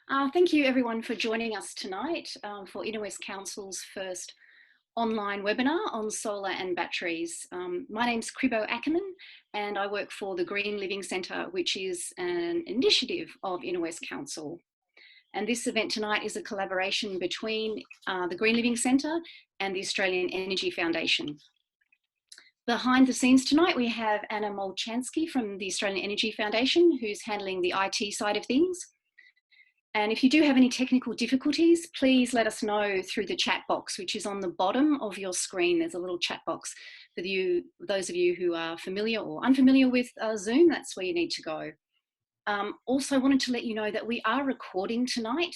Thank you everyone for joining us tonight for Inner West Council's first online webinar on solar and batteries. My name's Cribbo Ackerman and I work for the Green Living Centre, which is an initiative of Inner West Council. And this event tonight is a collaboration between the Green Living Centre and the Australian Energy Foundation. Behind the scenes tonight, we have Anna Molchansky from the Australian Energy Foundation, who's handling the IT side of things. And if you do have any technical difficulties, please let us know through the chat box, which is on the bottom of your screen. There's a little chat box for those of you who are familiar or unfamiliar with Zoom. That's where you need to go. Also wanted to let you know that we are recording tonight.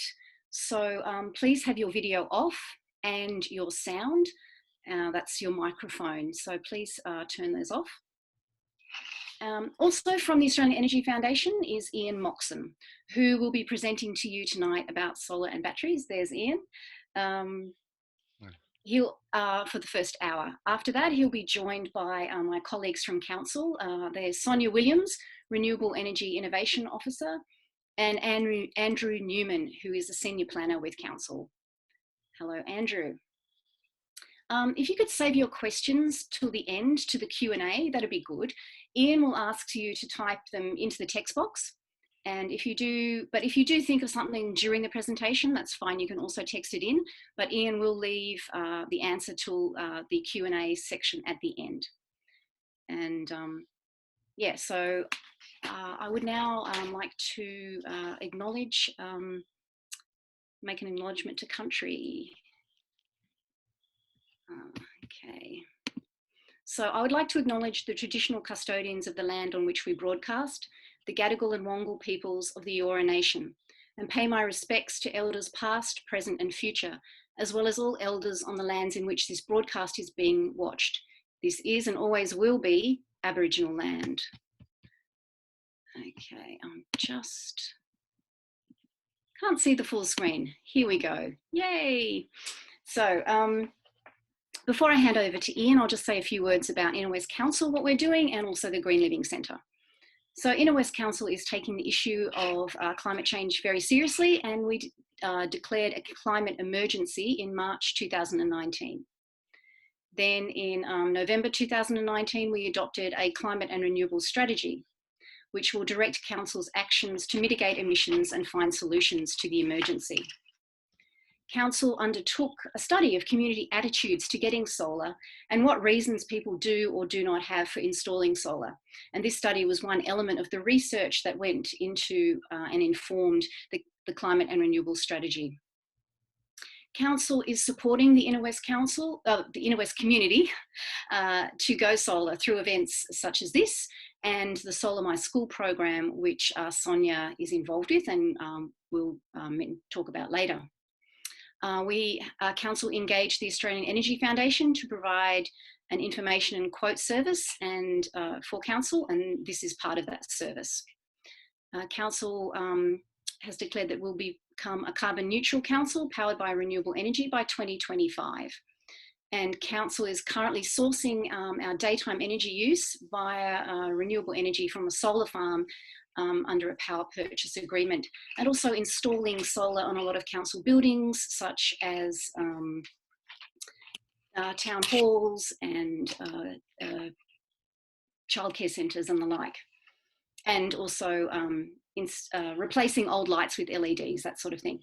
So please have your video off and your sound. That's your microphone. So please turn those off. Also from the Australian Energy Foundation is Ian Moxon, who will be presenting to you tonight about solar and batteries. There's Ian. He'll for the first hour. After that, he'll be joined by my colleagues from Council. There's Sonia Williams, Renewable Energy Innovation Officer, and Andrew Newman, who is a Senior Planner with Council. Hello, Andrew. If you could save your questions till the end, to the Q&A, that'd be good. Ian will ask you to type them into the text box. And if you do think of something during the presentation, that's fine, you can also text it in, but Ian will leave the answer till the Q&A section at the end. And yeah, so I would now like to acknowledge, make an acknowledgement to country. Okay. So I would like to acknowledge the traditional custodians of the land on which we broadcast, the Gadigal and Wangal peoples of the Eora Nation, and pay my respects to elders past, present and future, as well as all elders on the lands in which this broadcast is being watched. This is and always will be Aboriginal land. Okay, I'm just, can't see the full screen. Here we go, yay. So, before I hand over to Ian, I'll just say a few words about Inner West Council, what we're doing, and also the Green Living Centre. So Inner West Council is taking the issue of climate change very seriously, and we declared a climate emergency in March 2019. Then in November 2019, we adopted a climate and renewable strategy, which will direct Council's actions to mitigate emissions and find solutions to the emergency. Council undertook a study of community attitudes to getting solar and what reasons people do or do not have for installing solar. And this study was one element of the research that went into and informed the climate and renewable strategy. Council is supporting the Inner West Council, the Inner West community to go solar through events such as this and the Solar My School program, which Sonia is involved with and we'll talk about later. Council engaged the Australian Energy Foundation to provide an information and quote service and for Council, and this is part of that service. Council has declared that we'll become a carbon neutral council powered by renewable energy by 2025. And Council is currently sourcing our daytime energy use via renewable energy from a solar farm under a power purchase agreement, and also installing solar on a lot of council buildings such as town halls and childcare centres and the like, and also replacing old lights with LEDs, that sort of thing.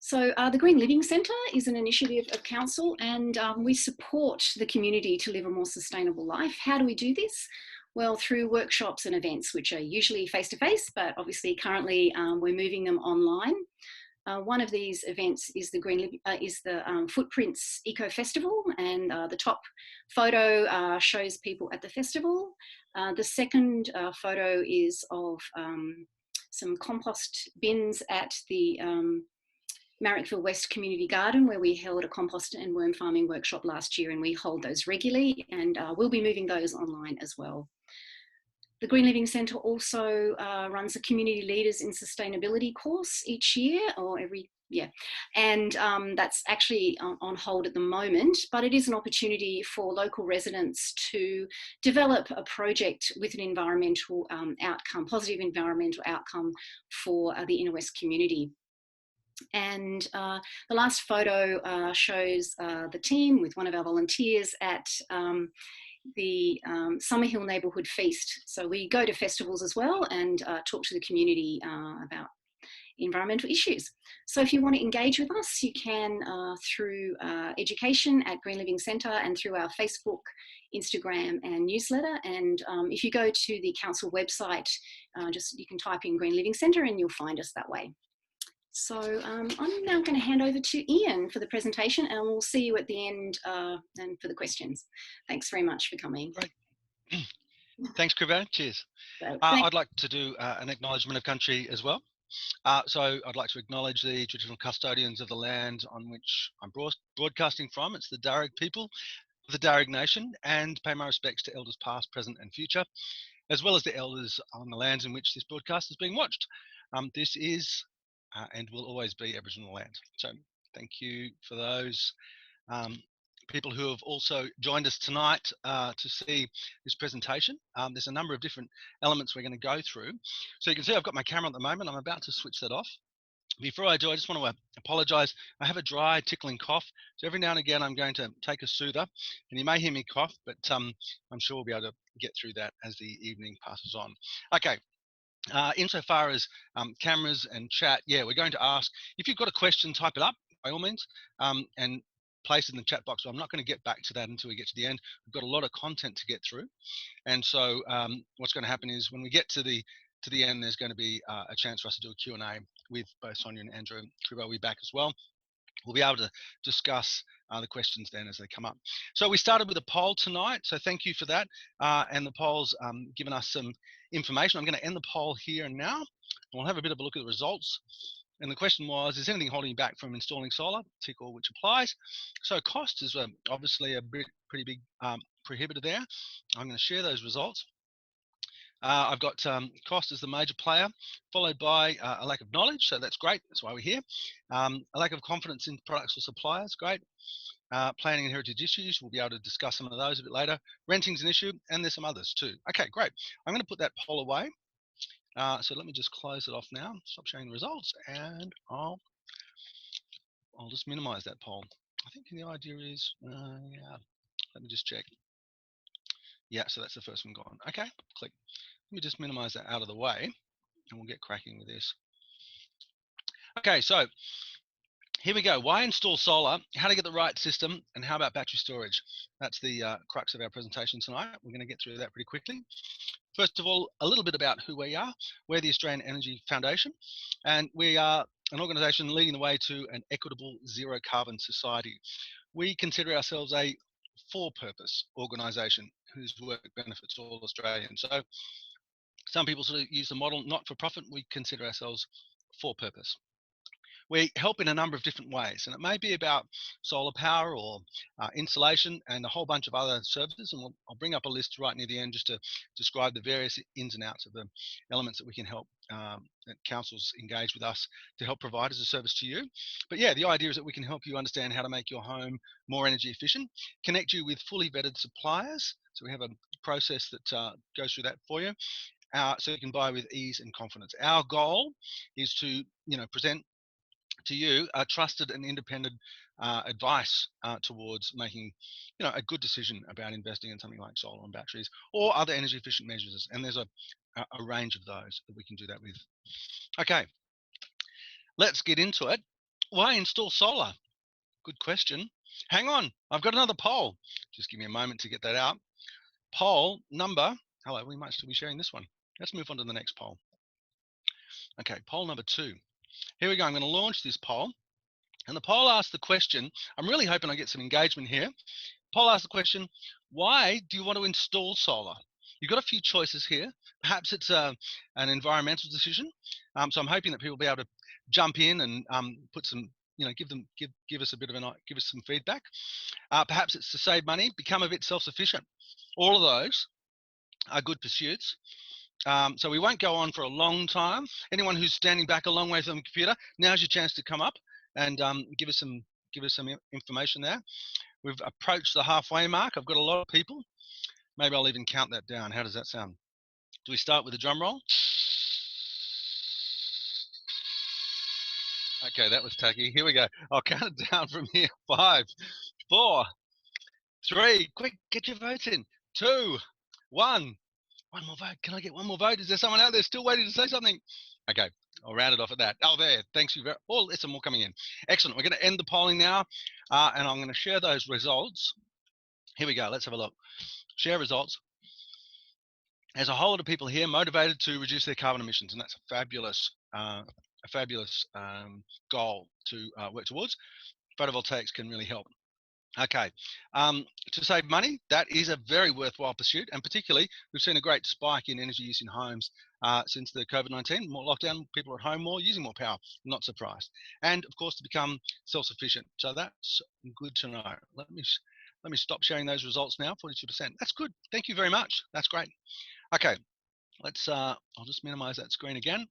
So the Green Living Centre is an initiative of Council, and we support the community to live a more sustainable life. How do we do this? Well, through workshops and events, which are usually face-to-face, but obviously currently we're moving them online. One of these events is the Footprints Eco Festival, and the top photo shows people at the festival. The second photo is of some compost bins at the Marrickville West Community Garden, where we held a compost and worm farming workshop last year, and we hold those regularly, and we'll be moving those online as well. The Green Living Centre also runs a Community Leaders in Sustainability course each year, or and that's actually on hold at the moment, but it is an opportunity for local residents to develop a project with an environmental outcome, positive environmental outcome for the Inner West community. And the last photo shows the team with one of our volunteers at the Summerhill Neighbourhood Feast. So we go to festivals as well and talk to the community about environmental issues. So if you want to engage with us, you can through education at Green Living Centre and through our Facebook, Instagram and newsletter. And if you go to the council website, you can type in Green Living Centre and you'll find us that way. So I'm now going to hand over to Ian for the presentation, and we'll see you at the end and for the questions. Thanks very much for coming. Great. Thanks, Krivo. Cheers. So, I'd like to do an acknowledgement of country as well. So I'd like to acknowledge the traditional custodians of the land on which I'm broadcasting from. It's the Darug people of the Darug Nation, and pay my respects to elders past, present and future, as well as the elders on the lands in which this broadcast is being watched. This is and will always be Aboriginal land. So thank you for those people who have also joined us tonight to see this presentation. There's a number of different elements we're going to go through. So you can see I've got my camera at the moment. I'm about to switch that off. Before I do, I just want to apologise. I have a dry, tickling cough. So every now and again, I'm going to take a soother. And you may hear me cough, but I'm sure we'll be able to get through that as the evening passes on. Okay. Insofar as cameras and chat, yeah, we're going to ask, if you've got a question, type it up by all means, and place it in the chat box. So I'm not going to get back to that until we get to the end. We've got a lot of content to get through. And so what's going to happen is when we get to the end, there's going to be a chance for us to do a Q&A with both Sonia and Andrew. Krivo will be back as well. We'll be able to discuss the questions then as they come up. So we started with a poll tonight, so thank you for that. And the poll's given us some information. I'm going to end the poll here and now, and we'll have a bit of a look at the results. And the question was, is anything holding you back from installing solar? Tick all which applies. So cost is obviously a pretty big prohibitor there. I'm going to share those results. I've got cost as the major player, followed by a lack of knowledge, so that's great, that's why we're here. A lack of confidence in products or suppliers, great. Planning and heritage issues, we'll be able to discuss some of those a bit later. Renting's an issue, and there's some others too. Okay, great. I'm going to put that poll away. So let me just close it off now, stop showing the results, and I'll just minimize that poll. I think the idea is, yeah, let me just check. Yeah, so that's the first one gone. Okay, click. Let me just minimize that out of the way and we'll get cracking with this. Okay, so here we go. Why install solar? How to get the right system, and how about battery storage? That's the crux of our presentation tonight. We're going to get through that pretty quickly. First of all, a little bit about who we are. We're the Australian Energy Foundation, and we are an organisation leading the way to an equitable zero carbon society. We consider ourselves a for-purpose organisation whose work benefits all Australians. So some people sort of use the model not for profit. We consider ourselves for purpose. We help in a number of different ways, and it may be about solar power or insulation and a whole bunch of other services. And I'll bring up a list right near the end just to describe the various ins and outs of the elements that we can help that councils engage with us to help provide as a service to you. But yeah, the idea is that we can help you understand how to make your home more energy efficient, connect you with fully vetted suppliers. So we have a process that goes through that for you. So you can buy with ease and confidence. Our goal is to, present to you a trusted and independent advice towards making, a good decision about investing in something like solar and batteries or other energy efficient measures. And there's a range of those that we can do that with. Okay, let's get into it. Why install solar? Good question. Hang on, I've got another poll. Just give me a moment to get that out. Poll number, hello, we might still be sharing this one. Let's move on to the next poll. Okay, poll number 2. Here we go. I'm going to launch this poll. And the poll asks the question, I'm really hoping I get some engagement here. Poll asks the question, why do you want to install solar? You've got a few choices here. Perhaps it's an environmental decision. So I'm hoping that people will be able to jump in and put some, give us a bit of give us some feedback. Perhaps it's to save money, become a bit self-sufficient. All of those are good pursuits. So we won't go on for a long time. Anyone who's standing back a long way from the computer, now's your chance to come up and give us some information there. We've approached the halfway mark. I've got a lot of people. Maybe I'll even count that down. How does that sound? Do we start with a drum roll? Okay, that was tacky. Here we go. I'll count it down from here. 5, 4, 3. Quick, get your votes in. 2, 1. One more vote. Can I get one more vote? Is there someone out there still waiting to say something? Okay, I'll round it off at that. Oh, there. Thanks you very. Oh, there's some more coming in. Excellent. We're going to end the polling now, and I'm going to share those results. Here we go. Let's have a look. Share results. There's a whole lot of people here motivated to reduce their carbon emissions, and that's a fabulous goal to work towards. Photovoltaics can really help. Okay, to save money, that is a very worthwhile pursuit, and particularly we've seen a great spike in energy use in homes since the COVID-19 more lockdown. People are at home more, using more power. Not surprised, and of course to become self-sufficient. So that's good to know. Let me stop sharing those results now. 42%. That's good. Thank you very much. That's great. Okay, let's. I'll just minimize that screen again.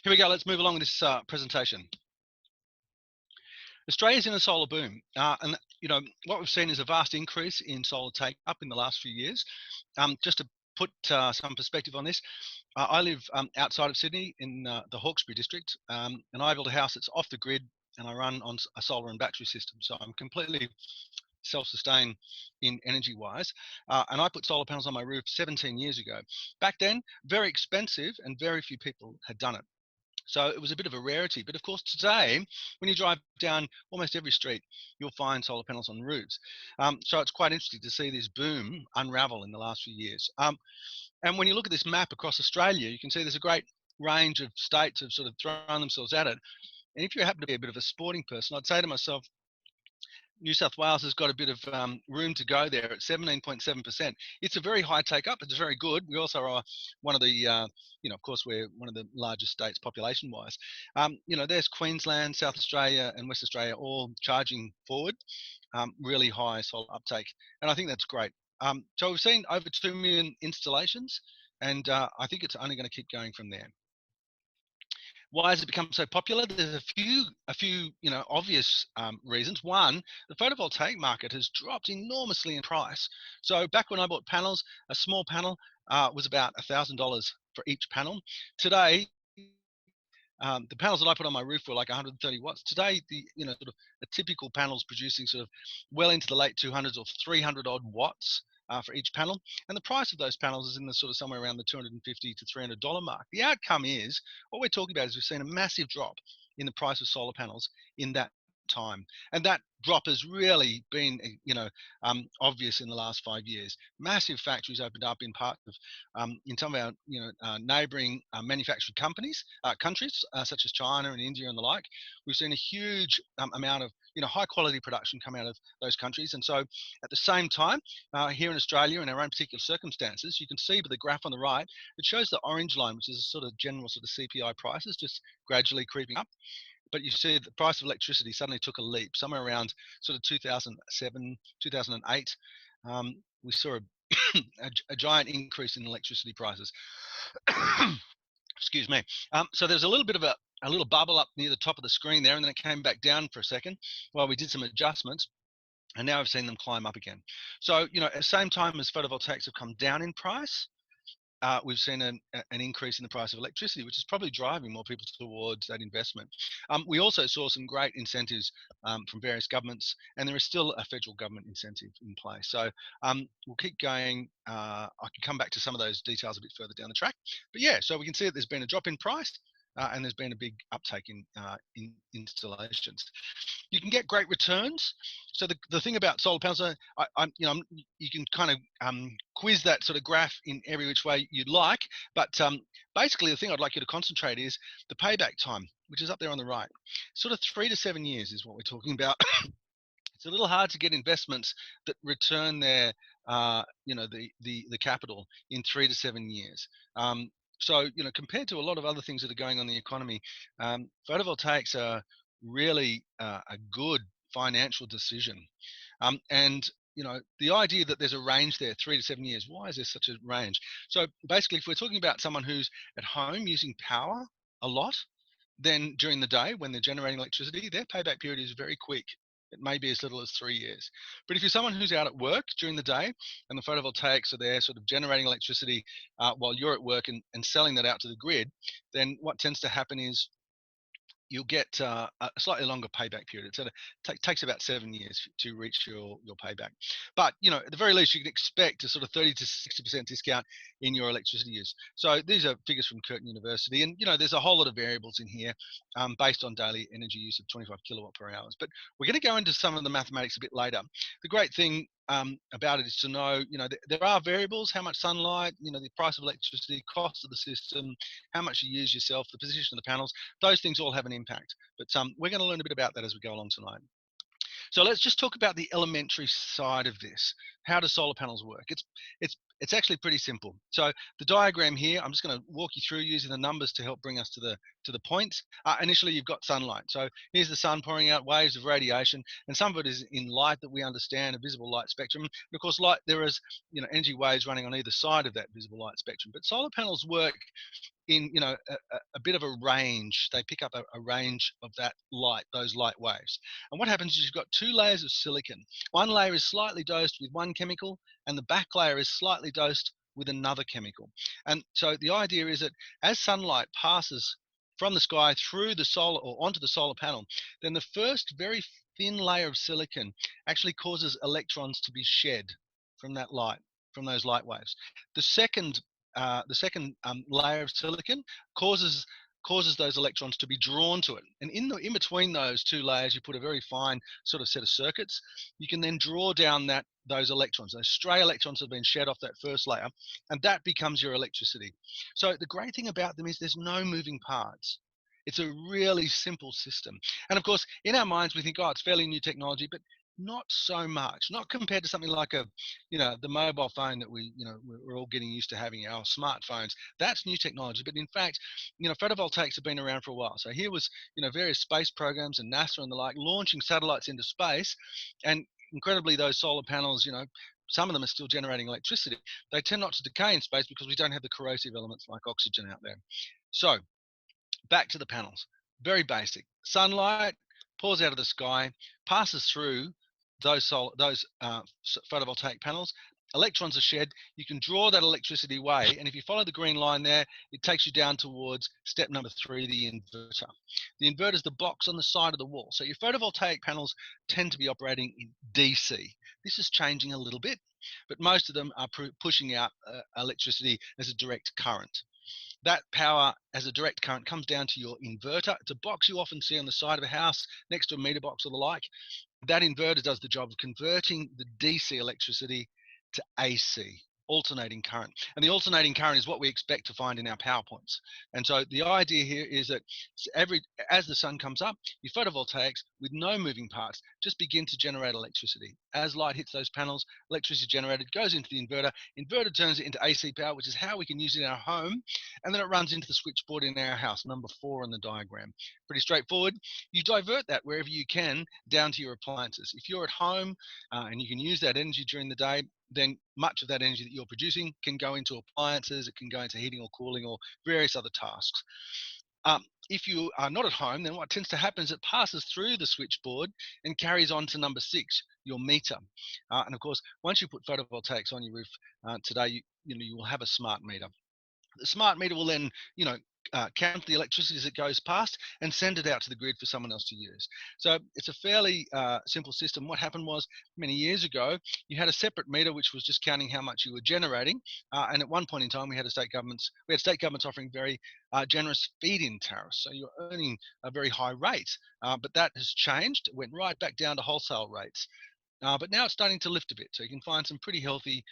Here we go. Let's move along with this presentation. Australia's in a solar boom, and what we've seen is a vast increase in solar take up in the last few years. Just to put some perspective on this, I live outside of Sydney in the Hawkesbury district, and I built a house that's off the grid, and I run on a solar and battery system, so I'm completely self-sustained in energy-wise. And I put solar panels on my roof 17 years ago. Back then, very expensive, and very few people had done it. So it was a bit of a rarity. But of course, today, when you drive down almost every street, you'll find solar panels on roofs. So it's quite interesting to see this boom unravel in the last few years. And when you look at this map across Australia, you can see there's a great range of states have sort of thrown themselves at it. And if you happen to be a bit of a sporting person, I'd say to myself, New South Wales has got a bit of room to go there at 17.7%. It's a very high take up. It's very good. We also are one of the, of course, we're one of the largest states population wise. There's Queensland, South Australia, and West Australia all charging forward, really high solar uptake. And I think that's great. So we've seen over 2 million installations, and I think it's only going to keep going from there. Why has it become so popular? There's a few obvious reasons. One, the photovoltaic market has dropped enormously in price. So back when I bought panels, a small panel was about $1,000 for each panel. Today, the panels that I put on my roof were like 130 watts. Today, sort of a typical panel is producing sort of well into the late 200s or 300 odd watts for each panel, and the price of those panels is in the sort of somewhere around the $250 to $300 mark. The outcome is, what we're talking about is we've seen a massive drop in the price of solar panels in that time, and that drop has really been obvious in the last 5 years. Massive factories opened up in parts of in some of our neighboring manufacturing countries such as China and India and the like. We've seen a huge amount of high quality production come out of those countries, and so at the same time here in Australia, in our own particular circumstances, you can see by the graph on the right, it shows the orange line, which is a sort of general sort of CPI prices just gradually creeping up. But you see the price of electricity suddenly took a leap somewhere around sort of 2007, 2008. We saw a giant increase in electricity prices. Excuse me. So there's a little bit of a little bubble up near the top of the screen there, and then it came back down for a second while we did some adjustments. And now I've seen them climb up again. So, at the same time as photovoltaics have come down in price, we've seen an increase in the price of electricity, which is probably driving more people towards that investment. We also saw some great incentives from various governments, and there is still a federal government incentive in place. So we'll keep going. I can come back to some of those details a bit further down the track. But yeah, so we can see that there's been a drop in price, and there's been a big uptake in installations. You can get great returns. So the thing about solar panels, you can kind of quiz that sort of graph in every which way you'd like, but basically the thing I'd like you to concentrate is the payback time, which is up there on the right. Sort of 3 to 7 years is what we're talking about. It's a little hard to get investments that return their, the capital in 3 to 7 years. So, compared to a lot of other things that are going on in the economy, photovoltaics are really a good financial decision. And the idea that there's a range there, 3 to 7 years, why is there such a range? So basically, if we're talking about someone who's at home using power a lot, then during the day when they're generating electricity, their payback period is very quick. It may be as little as 3 years. But if you're someone who's out at work during the day and the photovoltaics are there sort of generating electricity while you're at work and selling that out to the grid, then what tends to happen is you'll get a slightly longer payback period. It's takes about 7 years to reach your payback. But at the very least, you can expect a sort of 30 to 60% discount in your electricity use. So these are figures from Curtin University, and there's a whole lot of variables in here based on daily energy use of 25 kilowatt per hour. But we're going to go into some of the mathematics a bit later. The great thing about it is to know, there are variables: how much sunlight, the price of electricity, cost of the system, how much you use yourself, the position of the panels. Those things all have an impact. But we're going to learn a bit about that as we go along tonight. So let's just talk about the elementary side of this. How do solar panels work? It's actually pretty simple. So the diagram here, I'm just going to walk you through using the numbers to help bring us to the points. Initially, you've got sunlight. So here's the sun pouring out waves of radiation, and some of it is in light that we understand, a visible light spectrum. And of course, light, there is energy waves running on either side of that visible light spectrum. But solar panels work in a bit of a range. They pick up a range of that light, those light waves. And what happens is you've got two layers of silicon. One layer is slightly dosed with one chemical, and the back layer is slightly dosed with another chemical. And so the idea is that as sunlight passes from the sky through the solar or onto the solar panel, then the first very thin layer of silicon actually causes electrons to be shed from that light, from those light waves. The second layer of silicon causes those electrons to be drawn to it, and in between those two layers, you put a very fine sort of set of circuits. You can then draw down those electrons. Those stray electrons have been shed off that first layer, and that becomes your electricity. So the great thing about them is there's no moving parts. It's a really simple system. And of course, in our minds, we think, oh, it's fairly new technology, but not so much, not compared to something like the mobile phone that we're all getting used to having, our smartphones. That's new technology. But in fact, photovoltaics have been around for a while. So here was, various space programs and NASA and the like launching satellites into space, and incredibly, those solar panels, some of them are still generating electricity. They tend not to decay in space because we don't have the corrosive elements like oxygen out there. So back to the panels. Very basic. Sunlight pours out of the sky, passes through those photovoltaic panels. Electrons are shed. You can draw that electricity away, and if you follow the green line there, it takes you down towards step number 3, the inverter. The inverter is the box on the side of the wall. So your photovoltaic panels tend to be operating in DC. This is changing a little bit, but most of them are pushing out electricity as a direct current. That power as a direct current comes down to your inverter. It's a box you often see on the side of a house next to a meter box or the like. That inverter does the job of converting the DC electricity to AC, alternating current. And the alternating current is what we expect to find in our power points. And so the idea here is that as the sun comes up, your photovoltaics, with no moving parts, just begin to generate electricity. As light hits those panels, electricity generated goes into the inverter. Inverter turns it into AC power, which is how we can use it in our home. And then it runs into the switchboard in our house, number 4 on the diagram. Pretty straightforward. You divert that wherever you can down to your appliances. If you're at home and you can use that energy during the day, then much of that energy that you're producing can go into appliances, it can go into heating or cooling or various other tasks. If you are not at home, then what tends to happen is it passes through the switchboard and carries on to number 6, your meter. And of course, once you put photovoltaics on your roof today, you will have a smart meter. The smart meter will then, count the electricity as it goes past and send it out to the grid for someone else to use. So it's a fairly simple system. What happened was, many years ago, you had a separate meter which was just counting how much you were generating. And at one point in time, we had state governments offering very generous feed-in tariffs. So you're earning a very high rate. But that has changed. It went right back down to wholesale rates. But now it's starting to lift a bit. So you can find some pretty healthy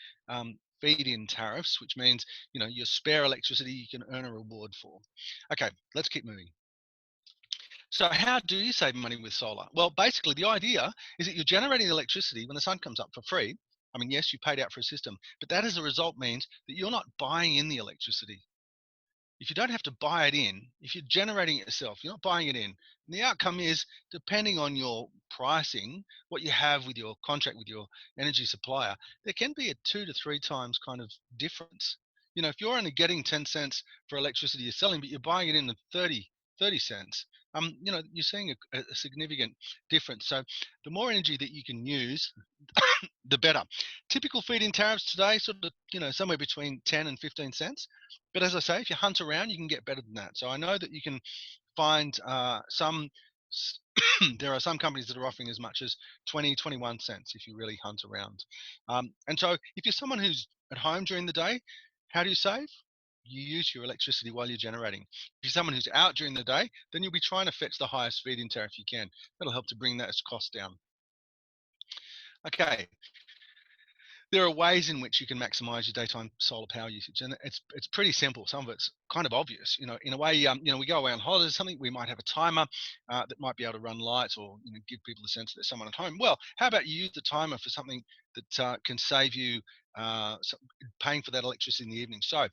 feed-in tariffs, which means, your spare electricity you can earn a reward for. Okay, let's keep moving. So how do you save money with solar? Well, basically the idea is that you're generating electricity when the sun comes up for free. I mean, yes, you paid out for a system, but that as a result means that you're not buying in the electricity. If you don't have to buy it in, if you're generating it yourself, you're not buying it in. And the outcome is, depending on your pricing, what you have with your contract with your energy supplier, there can be a 2 to 3 times kind of difference. If you're only getting 10 cents for electricity you're selling, but you're buying it in at 30 cents, you're seeing a significant difference. So the more energy that you can use, the better. Typical feed-in tariffs today, sort of, somewhere between 10 and 15 cents. But as I say, if you hunt around, you can get better than that. So I know that you can find there are some companies that are offering as much as 20, 21 cents if you really hunt around. And so if you're someone who's at home during the day, how do you save? You use your electricity while you're generating. If you're someone who's out during the day, then you'll be trying to fetch the highest feed-in tariff you can. That'll help to bring that cost down. Okay, there are ways in which you can maximize your daytime solar power usage, and it's pretty simple. Some of it's kind of obvious, in a way. We go away on holidays or something, we might have a timer that might be able to run lights, or give people a sense that there's someone at home. Well, how about you use the timer for something that can save you paying for that electricity in the evening? So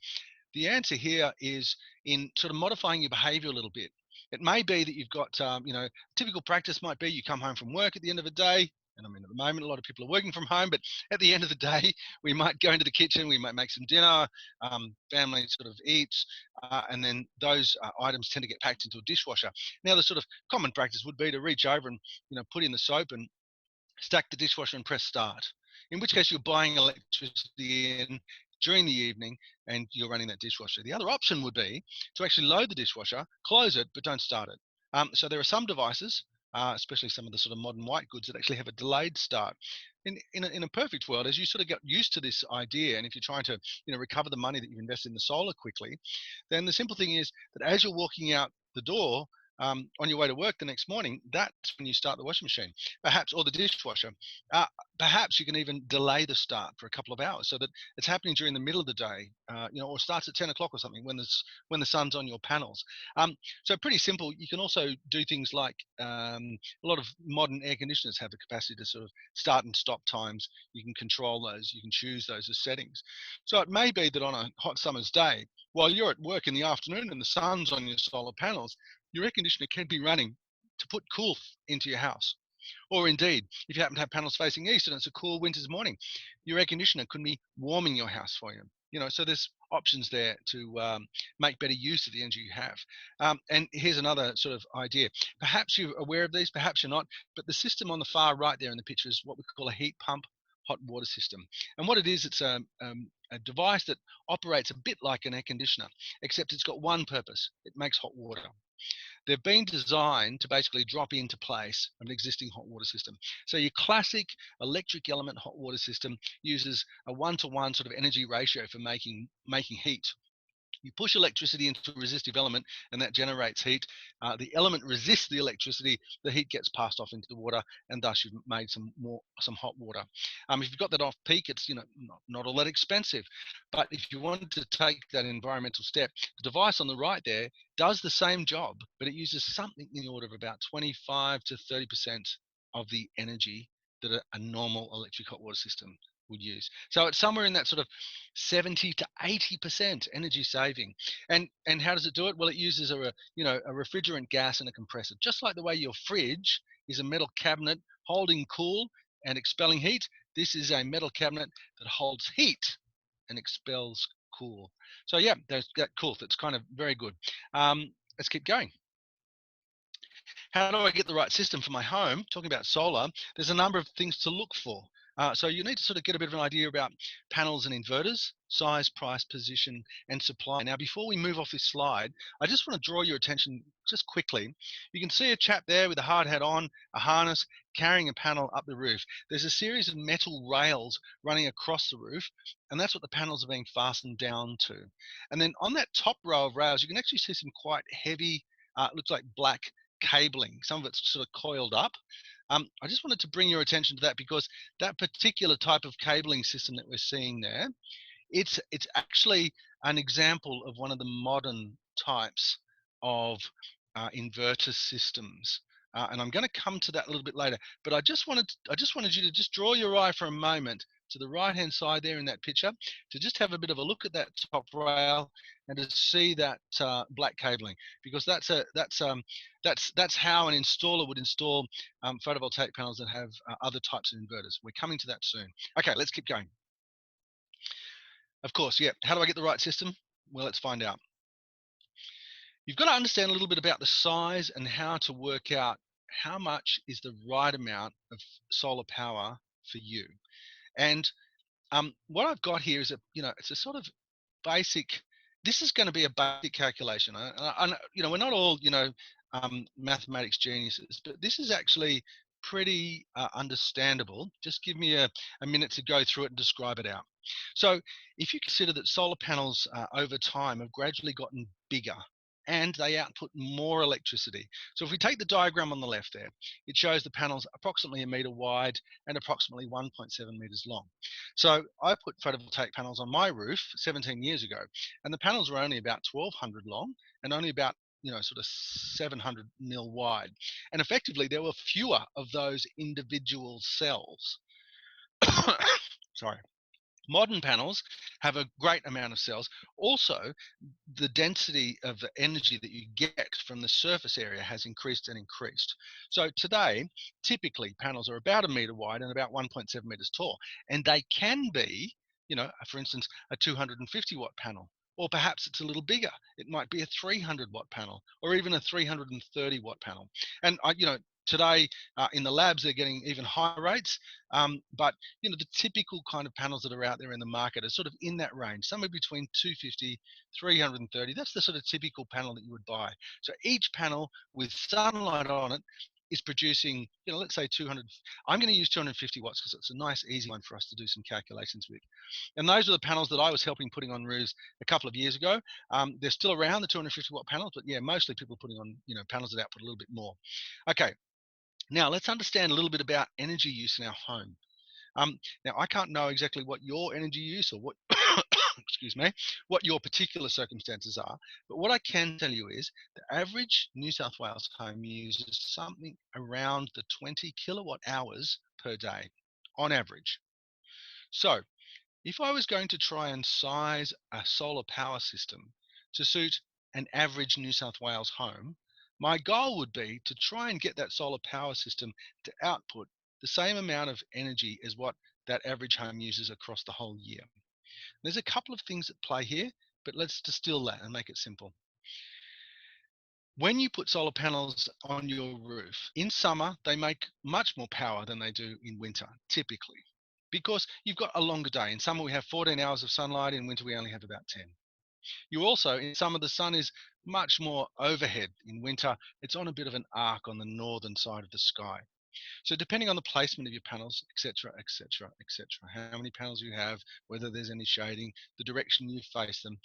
the answer here is in sort of modifying your behavior a little bit. It may be that you've got, typical practice might be you come home from work at the end of the day. And I mean, at the moment, a lot of people are working from home, but at the end of the day, we might go into the kitchen, we might make some dinner, family sort of eats, and then those items tend to get packed into a dishwasher. Now, the sort of common practice would be to reach over and, put in the soap and stack the dishwasher and press start. In which case, you're buying electricity in during the evening and you're running that dishwasher. The other option would be to actually load the dishwasher, close it, but don't start it. So there are some devices, especially some of the sort of modern white goods, that actually have a delayed start. In a perfect world, as you sort of get used to this idea, and if you're trying to recover the money that you've invested in the solar quickly, then the simple thing is that as you're walking out the door on your way to work the next morning, that's when you start the washing machine, perhaps, or the dishwasher. Perhaps you can even delay the start for a couple of hours so that it's happening during the middle of the day, or starts at 10 o'clock or something when the sun's on your panels. So pretty simple. You can also do things like a lot of modern air conditioners have the capacity to sort of start and stop times. You can control those. You can choose those as settings. So it may be that on a hot summer's day, while you're at work in the afternoon and the sun's on your solar panels, your air conditioner can be running to put cool into your house. Or indeed, if you happen to have panels facing east and it's a cool winter's morning, your air conditioner could be warming your house for you. So there's options there to make better use of the energy you have. And here's another sort of idea. Perhaps you're aware of these, perhaps you're not, but the system on the far right there in the picture is what we call a heat pump hot water system. And what it is, it's a device that operates a bit like an air conditioner, except it's got one purpose. It makes hot water. They've been designed to basically drop into place an existing hot water system. So your classic electric element hot water system uses a one-to-one sort of energy ratio for making heat. You push electricity into a resistive element and that generates heat. The element resists the electricity, the heat gets passed off into the water, and thus you've made some hot water. If you've got that off peak, it's not all that expensive. But if you wanted to take that environmental step, the device on the right there does the same job, but it uses something in the order of about 25 to 30% of the energy that a normal electric hot water system would use. So it's somewhere in that sort of 70 to 80% energy saving. And how does it do it? Well, it uses a refrigerant gas and a compressor, just like the way your fridge is a metal cabinet holding cool and expelling heat. This is a metal cabinet that holds heat and expels cool. So yeah, that cool. That's kind of very good. Let's keep going. How do I get the right system for my home? Talking about solar, there's a number of things to look for. So you need to sort of get a bit of an idea about panels and inverters, size, price, position, and supply. Now, before we move off this slide, I just want to draw your attention just quickly. You can see a chap there with a hard hat on, a harness, carrying a panel up the roof. There's a series of metal rails running across the roof, and that's what the panels are being fastened down to. And then on that top row of rails, you can actually see some quite heavy, looks like black cabling. Some of it's sort of coiled up. I just wanted to bring your attention to that because that particular type of cabling system that we're seeing there, it's actually an example of one of the modern types of inverter systems. And I'm going to come to that a little bit later. But I just wanted you to just draw your eye for a moment to the right hand side there in that picture, to just have a bit of a look at that top rail and to see that black cabling, because that's how an installer would install photovoltaic panels that have other types of inverters. We're coming to that soon. Okay, let's keep going. Of course, yeah. How do I get the right system? Well, let's find out. You've got to understand a little bit about the size and how to work out how much is the right amount of solar power for you. And what I've got here is it's a sort of basic. This is going to be a basic calculation. And we're not all mathematics geniuses, but this is actually pretty understandable. Just give me a minute to go through it and describe it out. So if you consider that solar panels over time have gradually gotten bigger and they output more electricity. So if we take the diagram on the left there, it shows the panels approximately a meter wide and approximately 1.7 meters long. So I put photovoltaic panels on my roof 17 years ago, and the panels were only about 1,200 long and only about sort of 700 mil wide. And effectively, there were fewer of those individual cells. Sorry. Modern panels have a great amount of cells. Also, the density of the energy that you get from the surface area has increased and increased. So today, typically panels are about a meter wide and about 1.7 meters tall. And they can be, for instance, a 250 watt panel, or perhaps it's a little bigger. It might be a 300 watt panel, or even a 330 watt panel. And today in the labs, they're getting even higher rates. But the typical kind of panels that are out there in the market are sort of in that range, somewhere between 250, 330. That's the sort of typical panel that you would buy. So each panel with sunlight on it is producing, let's say 200. I'm going to use 250 watts because it's a nice, easy one for us to do some calculations with. And those are the panels that I was helping putting on roofs a couple of years ago. They're still around, the 250 watt panels, but yeah, mostly people are putting on, panels that output a little bit more. Okay. Now let's understand a little bit about energy use in our home. Now I can't know exactly what your energy use or what, excuse me, what your particular circumstances are, but what I can tell you is the average New South Wales home uses something around the 20 kilowatt hours per day on average. So if I was going to try and size a solar power system to suit an average New South Wales home, my goal would be to try and get that solar power system to output the same amount of energy as what that average home uses across the whole year. There's a couple of things at play here, but let's distill that and make it simple. When you put solar panels on your roof, in summer, they make much more power than they do in winter, typically, because you've got a longer day. In summer, we have 14 hours of sunlight. In winter, we only have about 10. You also, in summer, the sun is much more overhead. In winter, it's on a bit of an arc on the northern side of the sky. So depending on the placement of your panels, etc., etc., etc., how many panels you have, whether there's any shading, the direction you face them.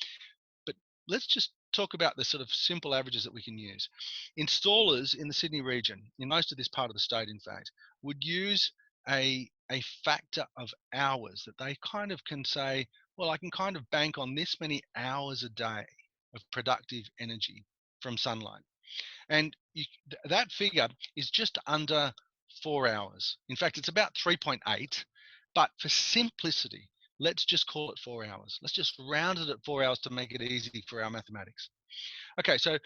But let's just talk about the sort of simple averages that we can use. Installers in the Sydney region, in most of this part of the state, in fact, would use a factor of hours that they kind of can say, well, I can kind of bank on this many hours a day of productive energy from sunlight. And that figure is just under 4 hours. In fact, it's about 3.8, but for simplicity, let's just call it 4 hours. Let's just round it at 4 hours to make it easy for our mathematics. Okay, so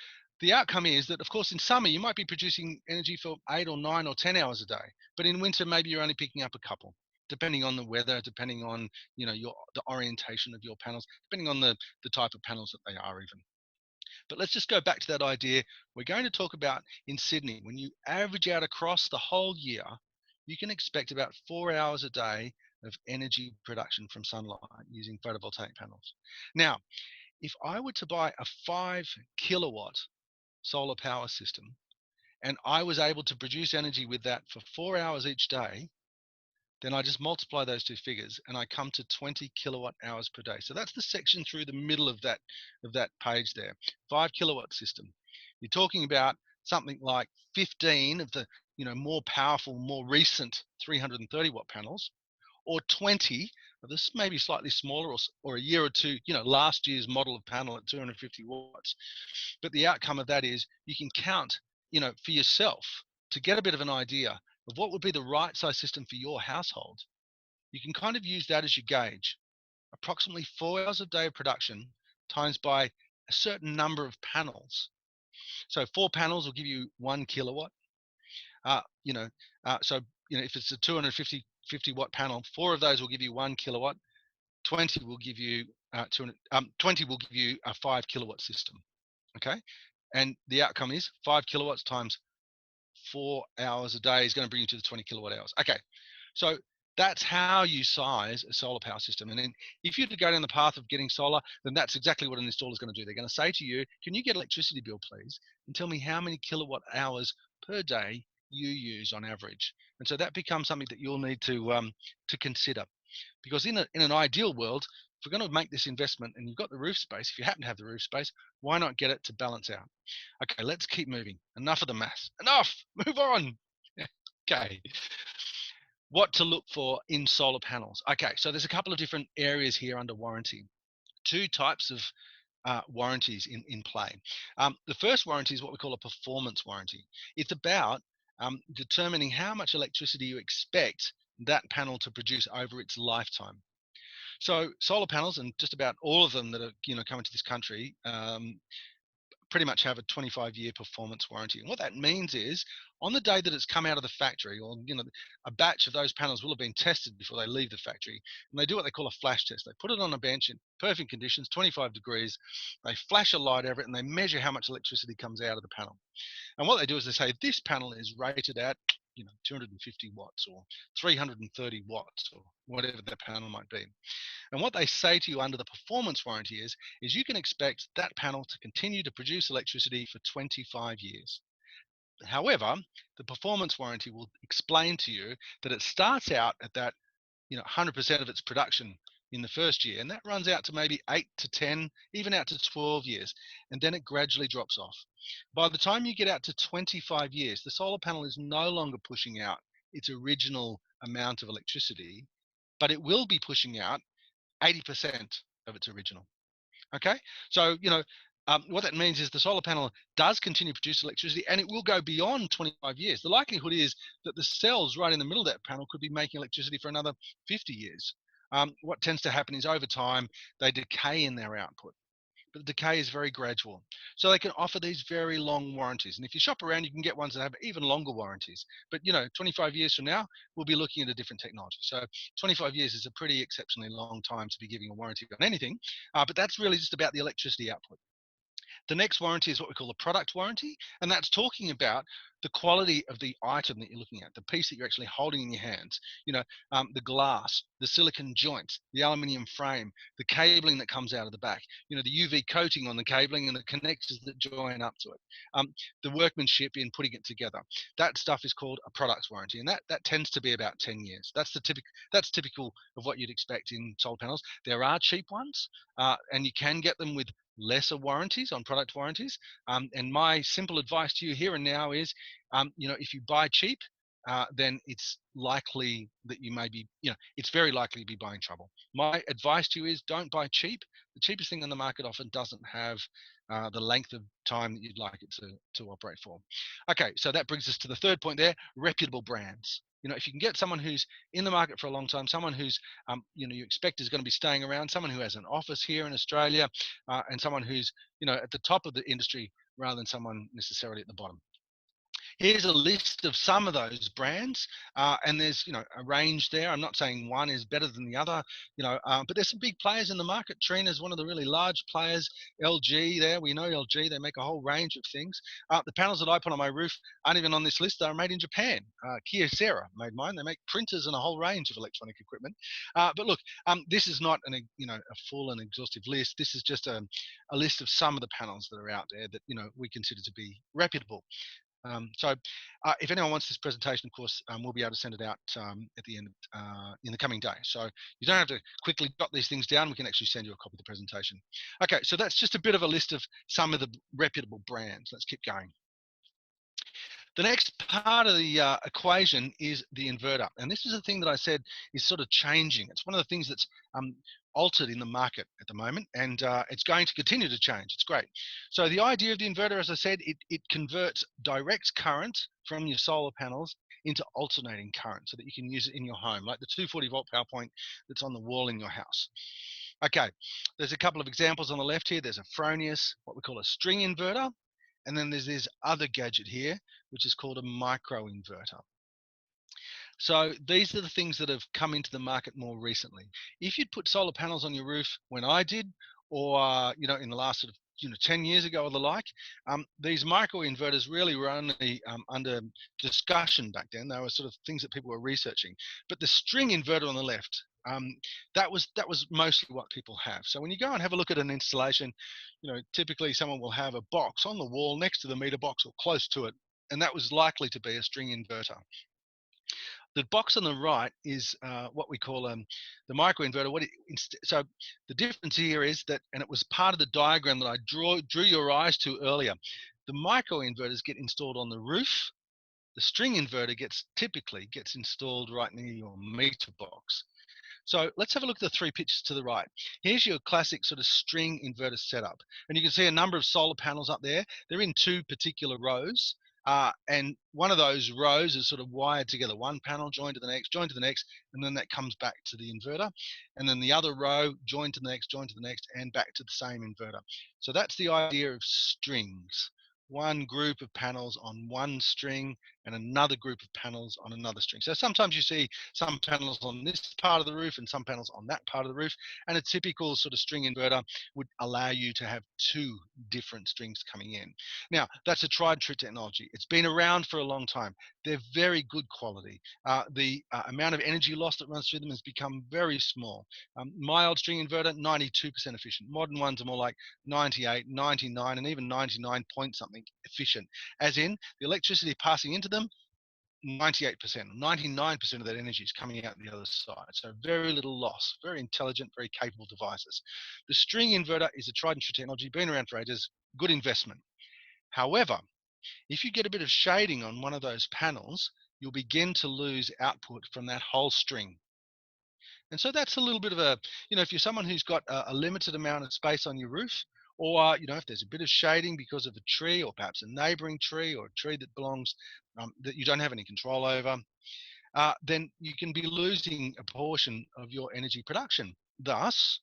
the outcome is that, of course, in summer, you might be producing energy for 8 or 9 or 10 hours a day, but in winter, maybe you're only picking up a couple, depending on the weather, depending on, the orientation of your panels, depending on the type of panels that they are even. But let's just go back to that idea. We're going to talk about in Sydney, when you average out across the whole year, you can expect about 4 hours a day of energy production from sunlight using photovoltaic panels. Now, if I were to buy a 5 kilowatt solar power system and I was able to produce energy with that for 4 hours each day, then I just multiply those two figures and I come to 20 kilowatt hours per day. So that's the section through the middle of that page there. 5 kilowatt system. You're talking about something like 15 of the more powerful, more recent 330 watt panels, or 20 of this maybe slightly smaller, or a year or two, last year's model of panel at 250 watts. But the outcome of that is you can count, for yourself to get a bit of an idea of what would be the right size system for your household. You can kind of use that as your gauge. Approximately 4 hours a day of production times by a certain number of panels. So 4 panels will give you 1 kilowatt. If it's a 250 watt panel, 4 of those will give you 1 kilowatt. 20 will give you 20 will give you a 5 kilowatt system. Okay, and the outcome is 5 kilowatts times 4 hours a day is going to bring you to the 20 kilowatt hours. Okay, so That's how you size a solar power system. And then if you're to go down the path of getting solar, then that's exactly what an installer is going to do. They're going to say to you, can you get electricity bill, please? And tell me how many kilowatt hours per day you use on average. And so that becomes something that you'll need to consider. Because in an ideal world, if we're going to make this investment and you've got the roof space, if you happen to have the roof space, why not get it to balance out? Okay, let's keep moving. Enough of the maths. Enough. Move on. Okay. What to look for in solar panels. Okay, so there's a couple of different areas here under warranty. Two types of warranties in play. The first warranty is what we call a performance warranty. It's about determining how much electricity you expect that panel to produce over its lifetime. So solar panels, and just about all of them that are coming to this country, pretty much have a 25-year performance warranty. And what that means is, on the day that it's come out of the factory, or a batch of those panels will have been tested before they leave the factory, and they do what they call a flash test. They put it on a bench in perfect conditions, 25 degrees. They flash a light over it, and they measure how much electricity comes out of the panel. And what they do is they say this panel is rated at 250 watts or 330 watts or whatever the panel might be. And what they say to you under the performance warranty is you can expect that panel to continue to produce electricity for 25 years. However, the performance warranty will explain to you that it starts out at that 100% of its production in the first year, and that runs out to maybe 8 to 10, even out to 12 years, and then it gradually drops off. By the time you get out to 25 years, the solar panel is no longer pushing out its original amount of electricity, but it will be pushing out 80% of its original. Okay, so what that means is the solar panel does continue to produce electricity, and it will go beyond 25 years. The likelihood is that the cells right in the middle of that panel could be making electricity for another 50 years. What tends to happen is over time they decay in their output, but the decay is very gradual. So they can offer these very long warranties. And if you shop around, you can get ones that have even longer warranties. But 25 years from now, we'll be looking at a different technology. So 25 years is a pretty exceptionally long time to be giving a warranty on anything. But that's really just about the electricity output. The next warranty is what we call a product warranty, and that's talking about the quality of the item that you're looking at, the piece that you're actually holding in your hands. The glass, the silicon joint, the aluminium frame, the cabling that comes out of the back. The UV coating on the cabling and the connectors that join up to it. The workmanship in putting it together. That stuff is called a product warranty, and that tends to be about 10 years. That's typical of what you'd expect in solar panels. There are cheap ones, and you can get them with lesser warranties on product warranties. And my simple advice to you here and now is, if you buy cheap, then it's likely that you may be, it's very likely to be buying trouble. My advice to you is don't buy cheap. The cheapest thing on the market often doesn't have the length of time that you'd like it to operate for. Okay, so that brings us to the third point there, reputable brands. If you can get someone who's in the market for a long time, someone who's, you expect is going to be staying around, someone who has an office here in Australia, and someone who's, at the top of the industry rather than someone necessarily at the bottom. Here's a list of some of those brands, and there's a range there. I'm not saying one is better than the other, but there's some big players in the market. Trina is one of the really large players. LG, there we know LG. They make a whole range of things. The panels that I put on my roof aren't even on this list. They're made in Japan. Kyocera made mine. They make printers and a whole range of electronic equipment. But look, this is not a full and exhaustive list. This is just a list of some of the panels that are out there that we consider to be reputable. So if anyone wants this presentation, of course, we'll be able to send it out at the end in the coming day. So you don't have to quickly jot these things down. We can actually send you a copy of the presentation. Okay, so that's just a bit of a list of some of the reputable brands. Let's keep going. The next part of the equation is the inverter. And this is the thing that I said is sort of changing. It's one of the things that's altered in the market at the moment, and it's going to continue to change. It's great. So the idea of the inverter, as I said, it converts direct current from your solar panels into alternating current so that you can use it in your home, like the 240 volt power point that's on the wall in your house. Okay, there's a couple of examples on the left here. There's a Fronius, what we call a string inverter, and then there's this other gadget here, which is called a micro inverter. So these are the things that have come into the market more recently. If you'd put solar panels on your roof when I did, or in the last sort of 10 years ago or the like, these microinverters really were only under discussion back then. They were sort of things that people were researching. But the string inverter on the left, that was mostly what people have. So when you go and have a look at an installation, typically someone will have a box on the wall next to the meter box or close to it, and that was likely to be a string inverter. The box on the right is what we call the microinverter. So the difference here is that, and it was part of the diagram that I drew your eyes to earlier, the microinverters get installed on the roof. The string inverter typically gets installed right near your meter box. So let's have a look at the three pictures to the right. Here's your classic sort of string inverter setup. And you can see a number of solar panels up there. They're in two particular rows. And one of those rows is sort of wired together. One panel joined to the next, and then that comes back to the inverter. And then the other row joined to the next, and back to the same inverter. So that's the idea of strings. One group of panels on one string and another group of panels on another string. So sometimes you see some panels on this part of the roof and some panels on that part of the roof, and a typical sort of string inverter would allow you to have two different strings coming in. Now, that's a tried and true technology. It's been around for a long time. They're very good quality. The amount of energy loss that runs through them has become very small. My old string inverter, 92% efficient. Modern ones are more like 98, 99, and even 99 point something efficient, as in the electricity passing into them, 98%, 99% of that energy is coming out the other side. So very little loss, very intelligent, very capable devices. The string inverter is a tried and true technology, been around for ages, good investment. However, if you get a bit of shading on one of those panels, you'll begin to lose output from that whole string. And so that's a little bit of a, if you're someone who's got a limited amount of space on your roof, or, if there's a bit of shading because of a tree or perhaps a neighboring tree or a tree that belongs, that you don't have any control over, then you can be losing a portion of your energy production. Thus,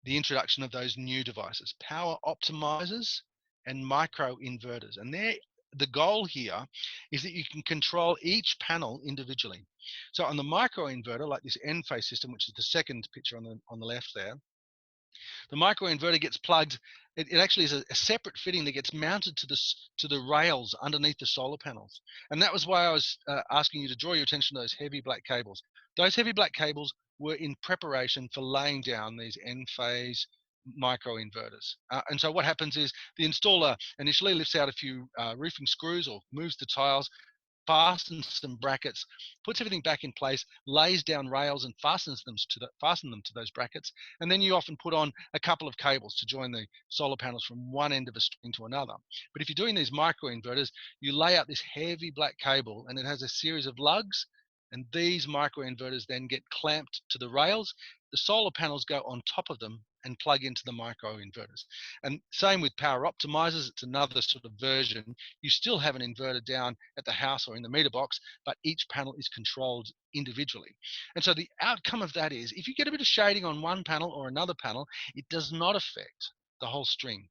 the introduction of those new devices, power optimizers and micro inverters. And the goal here is that you can control each panel individually. So on the micro inverter, like this Enphase system, which is the second picture on the left there, the micro inverter gets plugged. It actually is a separate fitting that gets mounted to the rails underneath the solar panels. And that was why I was asking you to draw your attention to those heavy black cables. Those heavy black cables were in preparation for laying down these Enphase micro inverters. And so what happens is the installer initially lifts out a few roofing screws or moves the tiles, fastens some brackets, puts everything back in place, lays down rails and fastens them to those brackets, and then you often put on a couple of cables to join the solar panels from one end of a string to another. But if you're doing these micro inverters, you lay out this heavy black cable and it has a series of lugs, and these micro inverters then get clamped to the rails. The solar panels go on top of them and plug into the micro inverters. And same with power optimizers, it's another sort of version. You still have an inverter down at the house or in the meter box, but each panel is controlled individually. And so the outcome of that is, if you get a bit of shading on one panel or another panel, it does not affect the whole string.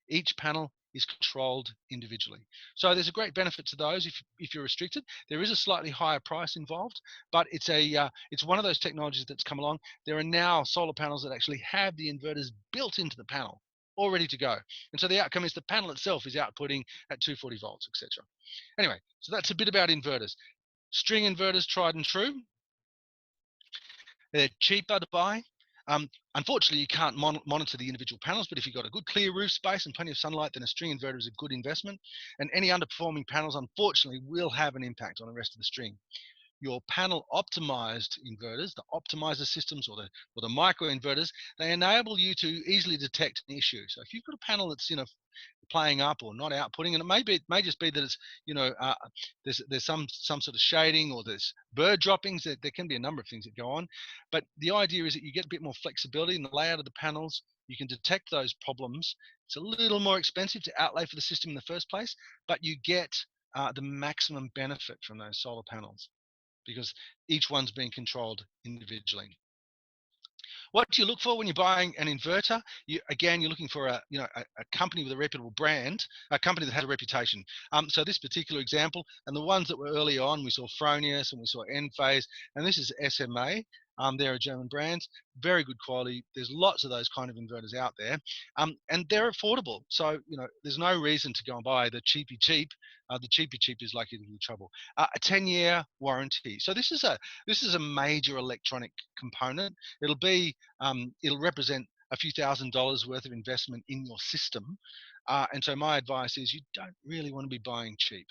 Each panel is controlled individually. So there's a great benefit to those if you're restricted. There is a slightly higher price involved, but it's one of those technologies that's come along. There are now solar panels that actually have the inverters built into the panel, all ready to go. And so the outcome is the panel itself is outputting at 240 volts, etc. Anyway, so that's a bit about inverters. String inverters, tried and true. They're cheaper to buy. Unfortunately, you can't monitor the individual panels, but if you've got a good clear roof space and plenty of sunlight, then a string inverter is a good investment. And any underperforming panels, unfortunately, will have an impact on the rest of the string. Your panel optimized inverters, the optimizer systems or the micro inverters, they enable you to easily detect an issue. So if you've got a panel that's playing up or not outputting, and it may just be that it's there's some sort of shading or there's bird droppings. There can be a number of things that go on, but the idea is that you get a bit more flexibility in the layout of the panels. You can detect those problems. It's a little more expensive to outlay for the system in the first place, but you get the maximum benefit from those solar panels because each one's being controlled individually. What do you look for when you're buying an inverter? You're looking for a company with a reputable brand, a company that has a reputation. So this particular example, and the ones that were early on, we saw Fronius and we saw Enphase, and this is SMA. They're a German brand, very good quality. There's lots of those kind of inverters out there, and they're affordable. So there's no reason to go and buy the cheapy cheap. The cheapy cheap is likely to give you trouble. A 10-year warranty. So this is a major electronic component. It'll represent a few $1,000s worth of investment in your system, and so my advice is you don't really want to be buying cheap.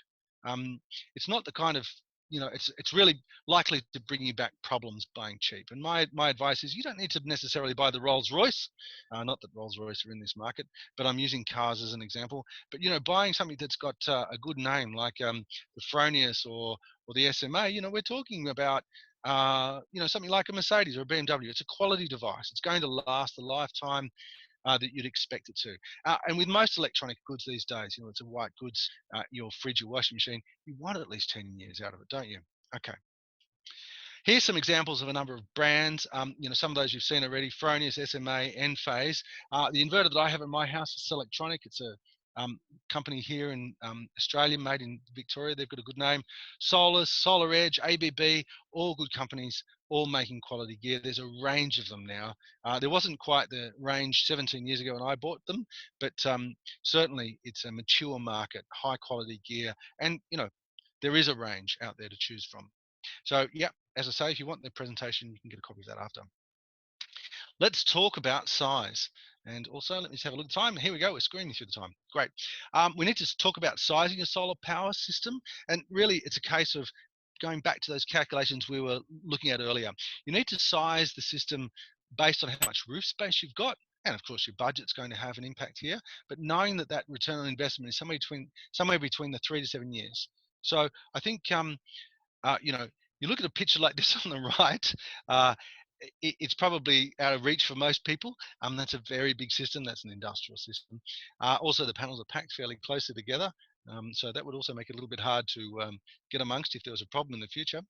It's not the kind of it's really likely to bring you back problems buying cheap. And my advice is you don't need to necessarily buy the Rolls Royce. Not that Rolls Royce are in this market, but I'm using cars as an example. But buying something that's got a good name like the Fronius or the SMA. We're talking about something like a Mercedes or a BMW. It's a quality device. It's going to last the lifetime that you'd expect it to. And with most electronic goods these days, it's a white goods, your fridge, your washing machine, you want at least 10 years out of it, don't you? Okay. Here's some examples of a number of brands. Some of those you've seen already: Fronius, SMA, Enphase. The inverter that I have in my house is Selectronic. It's a company here in Australia, made in Victoria. They've got a good name. Solus, Solar Edge, ABB, all good companies, all making quality gear. There's a range of them now. There wasn't quite the range 17 years ago when I bought them, but certainly it's a mature market, high quality gear, and there is a range out there to choose from. So yeah, as I say, if you want the presentation, you can get a copy of that after. Let's talk about size. And also, let me just have a look at the time. Here we go. We're screaming through the time. Great. We need to talk about sizing a solar power system. And really, it's a case of going back to those calculations we were looking at earlier. You need to size the system based on how much roof space you've got. And of course, your budget's going to have an impact here. But knowing that return on investment is somewhere between the 3 to 7 years. So I think you look at a picture like this on the right, it's probably out of reach for most people. That's a very big system. That's an industrial system. Also, the panels are packed fairly closely together. So that would also make it a little bit hard to get amongst if there was a problem in the future.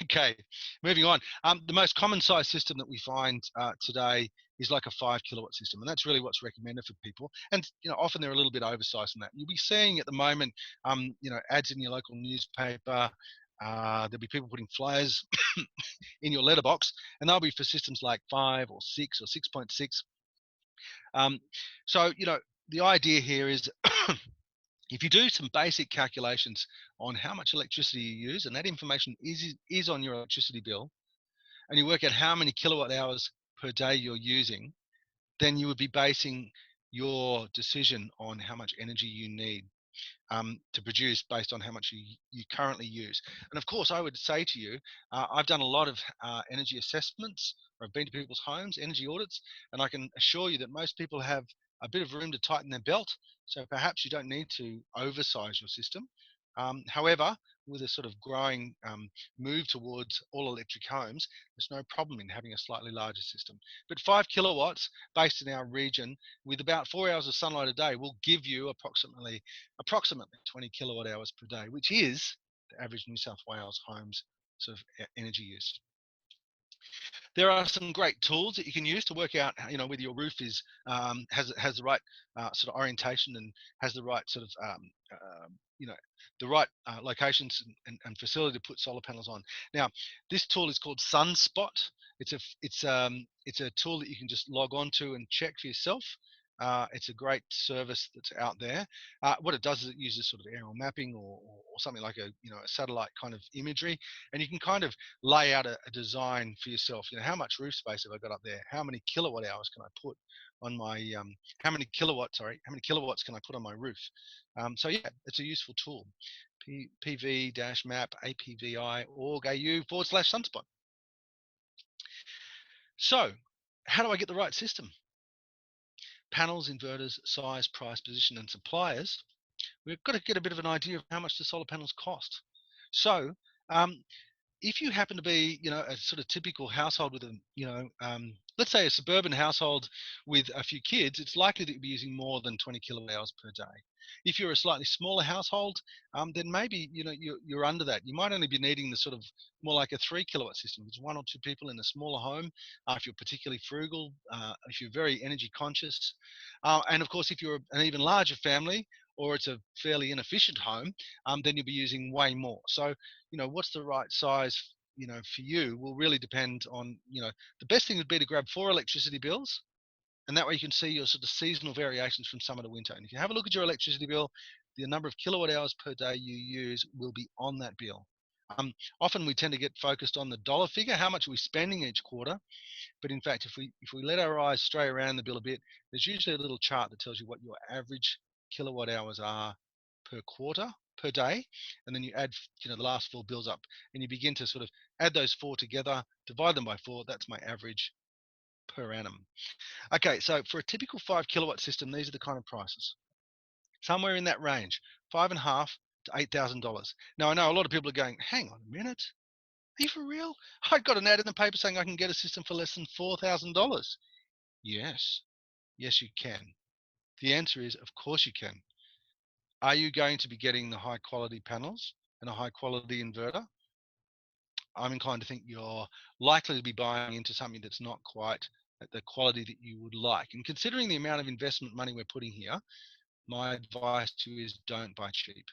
Okay, moving on. The most common size system that we find today is like a 5 kilowatt system, and that's really what's recommended for people. And often they're a little bit oversized in that. You'll be seeing at the moment, ads in your local newspaper. There'll be people putting flyers in your letterbox, and they'll be for systems like 5 or 6 or 6.6. So the idea here is if you do some basic calculations on how much electricity you use, and that information is on your electricity bill, and you work out how many kilowatt hours per day you're using, then you would be basing your decision on how much energy you need to produce based on how much you currently use. And of course, I would say to you, I've done a lot of energy assessments, or I've been to people's homes, energy audits, and I can assure you that most people have a bit of room to tighten their belt. So perhaps you don't need to oversize your system. However, with a sort of growing move towards all electric homes, there's no problem in having a slightly larger system. But 5 kilowatts based in our region with about 4 hours of sunlight a day will give you approximately 20 kilowatt hours per day, which is the average New South Wales home's sort of energy use. There are some great tools that you can use to work out, whether your roof is has the right sort of orientation and has the right sort of the right locations and facility to put solar panels on. Now, this tool is called Sunspot. It's a tool that you can just log on to and check for yourself. It's a great service that's out there. What it does is it uses sort of aerial mapping or something like a satellite kind of imagery, and you can kind of lay out a design for yourself. How much roof space have I got up there? How many kilowatt hours can I put on my how many kilowatts can I put on my roof? So yeah, it's a useful tool. PV-map apvi.org.au/sunspot. So how do I get the right system? Panels, inverters, size, price, position, and suppliers. We've got to get a bit of an idea of how much the solar panels cost. So if you happen to be, a sort of typical household with let's say a suburban household with a few kids, it's likely that you'll be using more than 20 kilowatt hours per day. If you're a slightly smaller household, then maybe you're under that. You might only be needing the sort of more like a 3 kilowatt system. It's 1 or 2 people in a smaller home. If you're particularly frugal, if you're very energy conscious, and of course, if you're an even larger family or it's a fairly inefficient home, then you'll be using way more. So, what's the right size for you will really depend on, the best thing would be to grab 4 electricity bills, and that way you can see your sort of seasonal variations from summer to winter. And if you have a look at your electricity bill, the number of kilowatt hours per day you use will be on that bill. Often we tend to get focused on the dollar figure, how much are we spending each quarter. But in fact, if we let our eyes stray around the bill a bit, there's usually a little chart that tells you what your average kilowatt hours are per quarter, per day, and then you add the last 4 bills up, and you begin to sort of add those 4 together, divide them by 4. That's my average per annum. Okay, so for a typical 5 kilowatt system, these are the kind of prices, somewhere in that range, $5,500 to $8,000. Now I know a lot of people are going, hang on a minute, are you for real? I got an ad in the paper saying I can get a system for less than $4,000. Yes, you can. The answer is, of course you can. Are you going to be getting the high quality panels and a high quality inverter? I'm inclined to think you're likely to be buying into something that's not quite at the quality that you would like. And considering the amount of investment money we're putting here, my advice to you is don't buy cheap.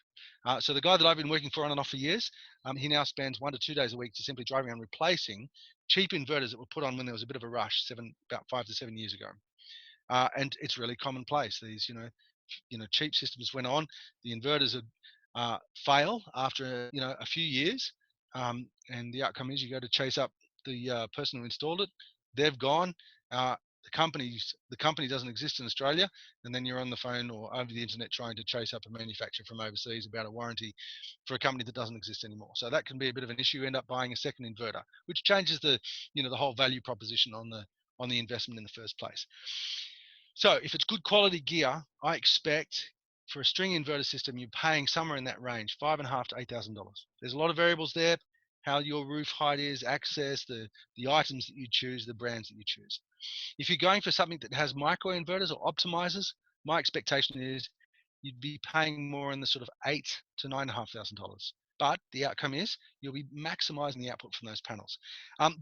So the guy that I've been working for on and off for years, he now spends 1 to 2 days a week to simply driving around replacing cheap inverters that were put on when there was a bit of a rush about 5 to 7 years ago. And it's really commonplace. These, cheap systems went on. The inverters would fail after, a few years. And the outcome is you go to chase up the person who installed it. They've gone. The company doesn't exist in Australia, and then you're on the phone or over the internet trying to chase up a manufacturer from overseas about a warranty for a company that doesn't exist anymore. So that can be a bit of an issue. You end up buying a second inverter, which changes the whole value proposition on the investment in the first place. So if it's good quality gear, I expect for a string inverter system, you're paying somewhere in that range, $5,500 to $8,000. There's a lot of variables there, how your roof height is, access, the items that you choose, the brands that you choose. If you're going for something that has micro inverters or optimizers, my expectation is you'd be paying more in the sort of $8,000 to $9,500. But the outcome is you'll be maximizing the output from those panels.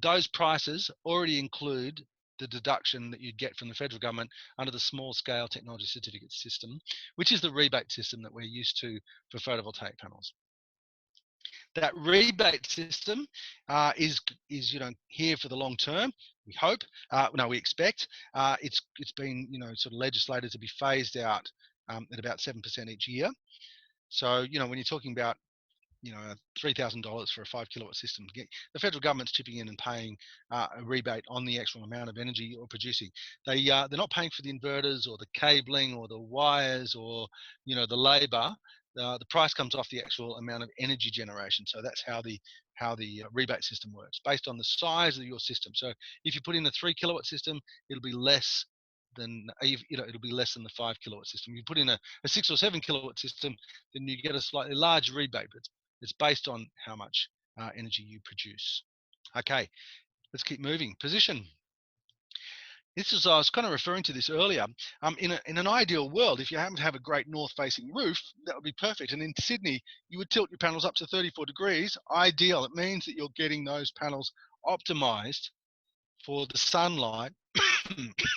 Those prices already include the deduction that you'd get from the federal government under the small scale technology certificate system, which is the rebate system that we're used to for photovoltaic panels. That rebate system is here for the long term. We hope, we expect. It's been sort of legislated to be phased out at about 7% each year. So when you're talking about $3,000 for a 5 kilowatt system, the federal government's chipping in and paying a rebate on the actual amount of energy you're producing. They're not paying for the inverters or the cabling or the wires or the labor. The price comes off the actual amount of energy generation. So that's how the rebate system works, based on the size of your system. So if you put in a 3 kilowatt system, it'll be less than it'll be less than the 5 kilowatt system. You put in a 6 or 7 kilowatt system, then you get a slightly larger rebate, but it's based on how much energy you produce. Okay, let's keep moving. Position. I was kind of referring to this earlier. In an ideal world, if you happen to have a great north-facing roof, that would be perfect. And in Sydney, you would tilt your panels up to 34 degrees. Ideal. It means that you're getting those panels optimized for the sunlight,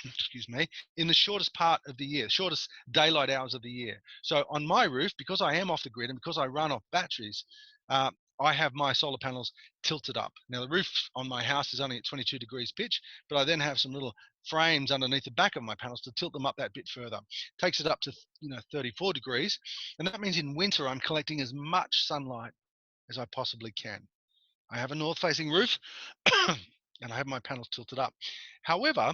excuse me, in the shortest part of the year, shortest daylight hours of the year. So on my roof, because I am off the grid and because I run off batteries, I have my solar panels tilted up. Now the roof on my house is only at 22 degrees pitch, but I then have some little frames underneath the back of my panels to tilt them up that bit further. Takes it up to 34 degrees, and that means in winter I'm collecting as much sunlight as I possibly can. I have a north-facing roof, and I have my panels tilted up. However,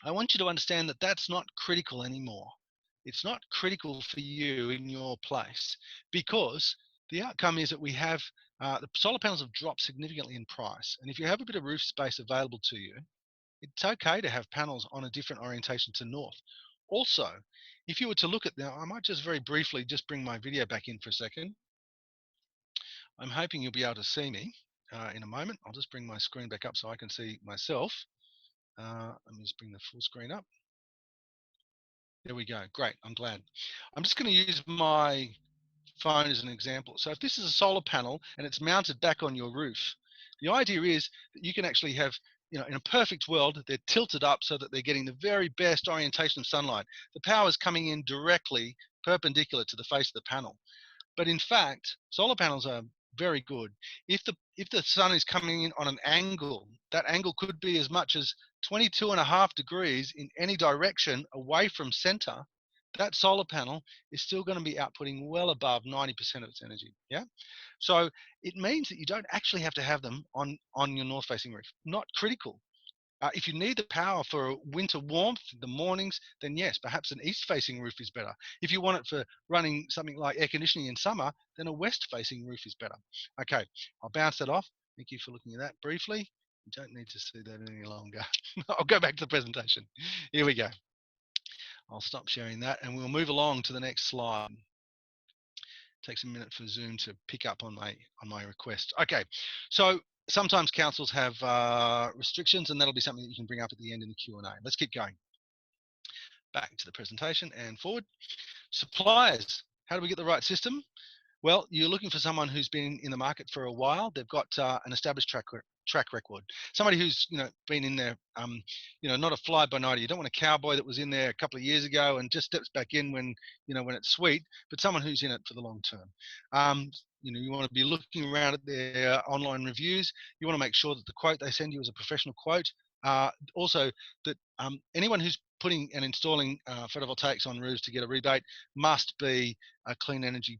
I want you to understand that that's not critical anymore. It's not critical for you in your place, because the outcome is that we have the solar panels have dropped significantly in price. And if you have a bit of roof space available to you, it's okay to have panels on a different orientation to north. Also, if you were to look at now, I might just very briefly just bring my video back in for a second. I'm hoping you'll be able to see me in a moment. I'll just bring my screen back up so I can see myself. Let me just bring the full screen up. There we go. Great. I'm glad. I'm just going to use my phone as an example. So if this is a solar panel and it's mounted back on your roof, the idea is that you can actually have, in a perfect world, they're tilted up so that they're getting the very best orientation of sunlight. The power is coming in directly perpendicular to the face of the panel. But in fact, solar panels are very good. If the sun is coming in on an angle, that angle could be as much as 22.5 degrees in any direction away from center. That solar panel is still going to be outputting well above 90% of its energy. Yeah. So it means that you don't actually have to have them on your north facing roof. Not critical. If you need the power for winter warmth in the mornings, then yes, perhaps an east-facing roof is better. If you want it for running something like air conditioning in summer, then a west-facing roof is better. Okay, I'll bounce that off. Thank you for looking at that briefly. You don't need to see that any longer. I'll go back to the presentation. Here we go. I'll stop sharing that and we'll move along to the next slide. Takes a minute for Zoom to pick up on my request. Okay, so sometimes councils have restrictions, and that'll be something that you can bring up at the end in the Q&A. Let's keep going. Back to the presentation and forward. Suppliers. How do we get the right system? Well, you're looking for someone who's been in the market for a while. They've got an established track record. Somebody who's been in there, not a fly by nighter. You don't want a cowboy that was in there a couple of years ago and just steps back in when it's sweet, but someone who's in it for the long term. You want to be looking around at their online reviews. You want to make sure that the quote they send you is a professional quote. Also, that anyone who's putting and installing photovoltaics on roofs to get a rebate must be a Clean Energy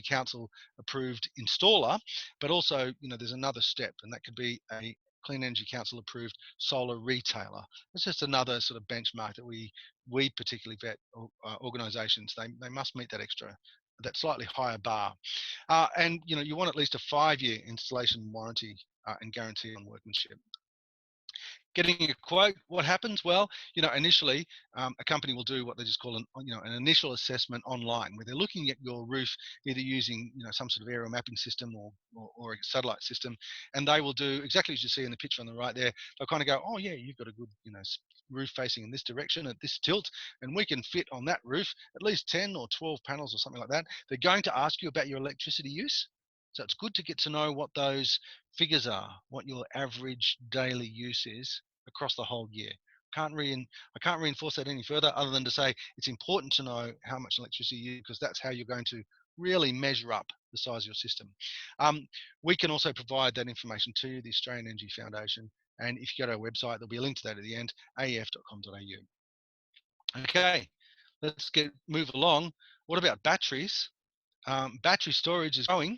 Council approved installer. But also, there's another step, and that could be a Clean Energy Council approved solar retailer. It's just another sort of benchmark that we particularly vet organisations. They must meet that slightly higher bar. And you want at least a 5-year installation warranty and guarantee on workmanship. Getting a quote, what happens? Well, initially a company will do what they just call an initial assessment online, where they're looking at your roof either using some sort of aerial mapping system or a satellite system, and they will do exactly as you see in the picture on the right there. They'll kind of go, oh yeah, you've got a good roof facing in this direction at this tilt, and we can fit on that roof at least 10 or 12 panels or something like that. They're going to ask you about your electricity use. So it's good to get to know what those figures are, what your average daily use is across the whole year. I can't reinforce that any further other than to say it's important to know how much electricity you use, because that's how you're going to really measure up the size of your system. We can also provide that information to the Australian Energy Foundation, and if you go to our website, there'll be a link to that at the end, aef.com.au. Okay, let's move along. What about batteries? Battery storage is growing.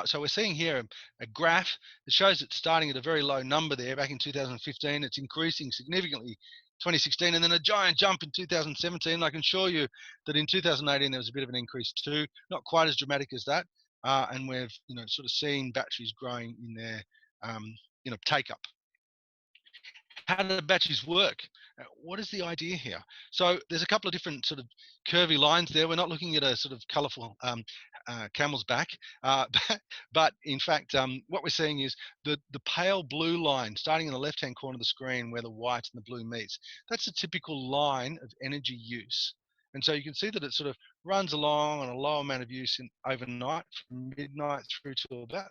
So we're seeing here a graph that shows it starting at a very low number there back in 2015. It's increasing significantly 2016, and then a giant jump in 2017. I can assure you that in 2018 there was a bit of an increase too, not quite as dramatic as that. And we've sort of seen batteries growing in their take up. How do batteries work? What is the idea here? So there's a couple of different sort of curvy lines there. We're not looking at a sort of colourful camel's back, but in fact, what we're seeing is the pale blue line starting in the left-hand corner of the screen where the white and the blue meets. That's a typical line of energy use. And so you can see that it sort of runs along on a low amount of use overnight, from midnight through to about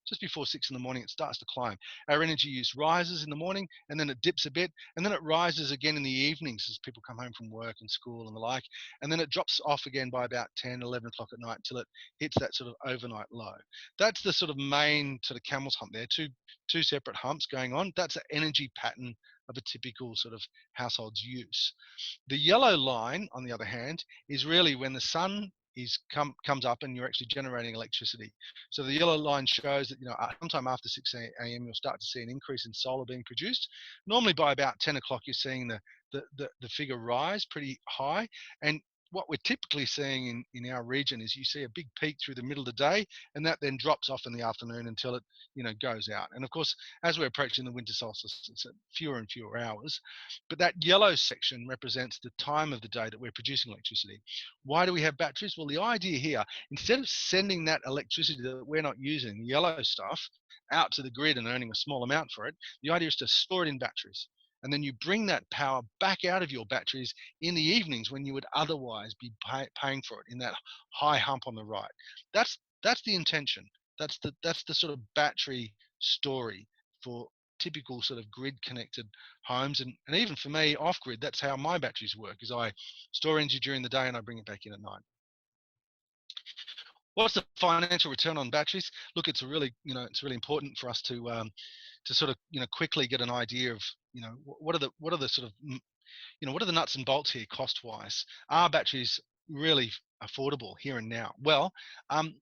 just before 6 in the morning. It starts to climb. Our energy use rises in the morning, and then it dips a bit, and then it rises again in the evenings as people come home from work and school and the like, and then it drops off again by about 10, 11 o'clock at night until it hits that sort of overnight low. That's the sort of main sort of camel's hump there, two separate humps going on. That's an energy pattern of a typical sort of household's use. The yellow line, on the other hand, is really when the sun comes up and you're actually generating electricity. So the yellow line shows that sometime after 6 a.m. you'll start to see an increase in solar being produced. Normally by about 10 o'clock you're seeing the figure rise pretty high, and what we're typically seeing in our region is you see a big peak through the middle of the day, and that then drops off in the afternoon until it goes out. And of course, as we're approaching the winter solstice, it's fewer and fewer hours. But that yellow section represents the time of the day that we're producing electricity. Why do we have batteries? Well, the idea here, instead of sending that electricity that we're not using, the yellow stuff, out to the grid and earning a small amount for it, the idea is to store it in batteries. And then you bring that power back out of your batteries in the evenings when you would otherwise be paying for it in that high hump on the right. That's the intention. That's the sort of battery story for typical sort of grid connected homes, and even for me off grid, that's how my batteries work, is I store energy during the day and I bring it back in at night. What's the financial return on batteries? Look, it's a really, it's really important for us to sort of, quickly get an idea of, what are the sort of, what are the nuts and bolts here cost wise? Are batteries really affordable here and now? Well, um,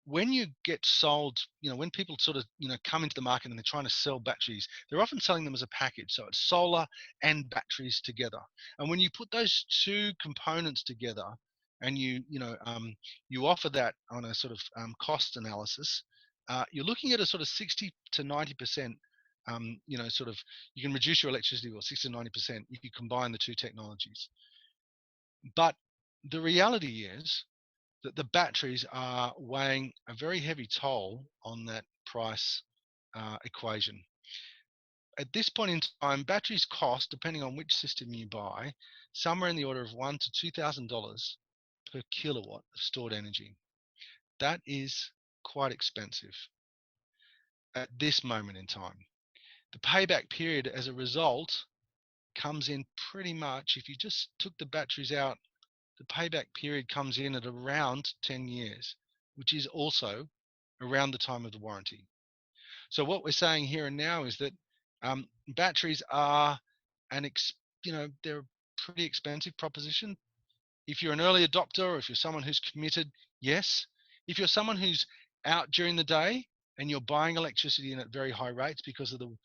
when you get sold, when people sort of, come into the market and they're trying to sell batteries, they're often selling them as a package. So it's solar and batteries together. And when you put those two components together and you offer that on a sort of cost analysis, you're looking at a sort of 60 to 90%. Sort of, you can reduce your electricity bill 60 to 90% if you combine the two technologies. But the reality is that the batteries are weighing a very heavy toll on that price equation. At this point in time, batteries cost, depending on which system you buy, somewhere in the order of $1,000 to $2,000 per kilowatt of stored energy. That is quite expensive at this moment in time. The payback period as a result comes in pretty much, if you just took the batteries out, the payback period comes in at around 10 years, which is also around the time of the warranty. So what we're saying here and now is that batteries are they're a pretty expensive proposition. If you're an early adopter or if you're someone who's committed, yes. If you're someone who's out during the day and you're buying electricity in at very high rates because of the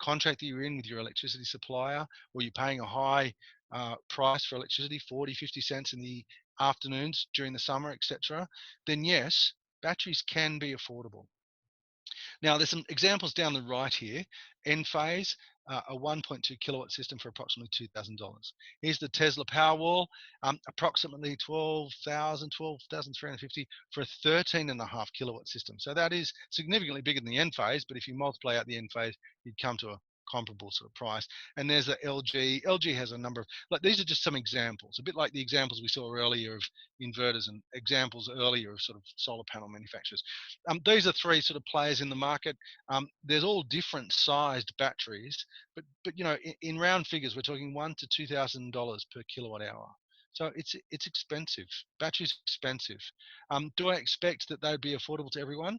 contract that you're in with your electricity supplier, or you're paying a high price for electricity, 40, 50 cents in the afternoons during the summer, etc., then yes, batteries can be affordable. Now, there's some examples down the right here. Enphase, a 1.2 kilowatt system for approximately $2,000. Here's the Tesla Powerwall, approximately 12,350 for a 13.5 kilowatt system. So that is significantly bigger than the Enphase, but if you multiply out the Enphase, you'd come to a comparable sort of price. And there's the LG. LG has a number of, like, these are just some examples, a bit like the examples we saw earlier of inverters and examples earlier of sort of solar panel manufacturers. These are three sort of players in the market. There's all different sized batteries, but in round figures, we're talking $1,000 to $2,000 per kilowatt hour. So it's expensive. Batteries expensive. Do I expect that they'd be affordable to everyone?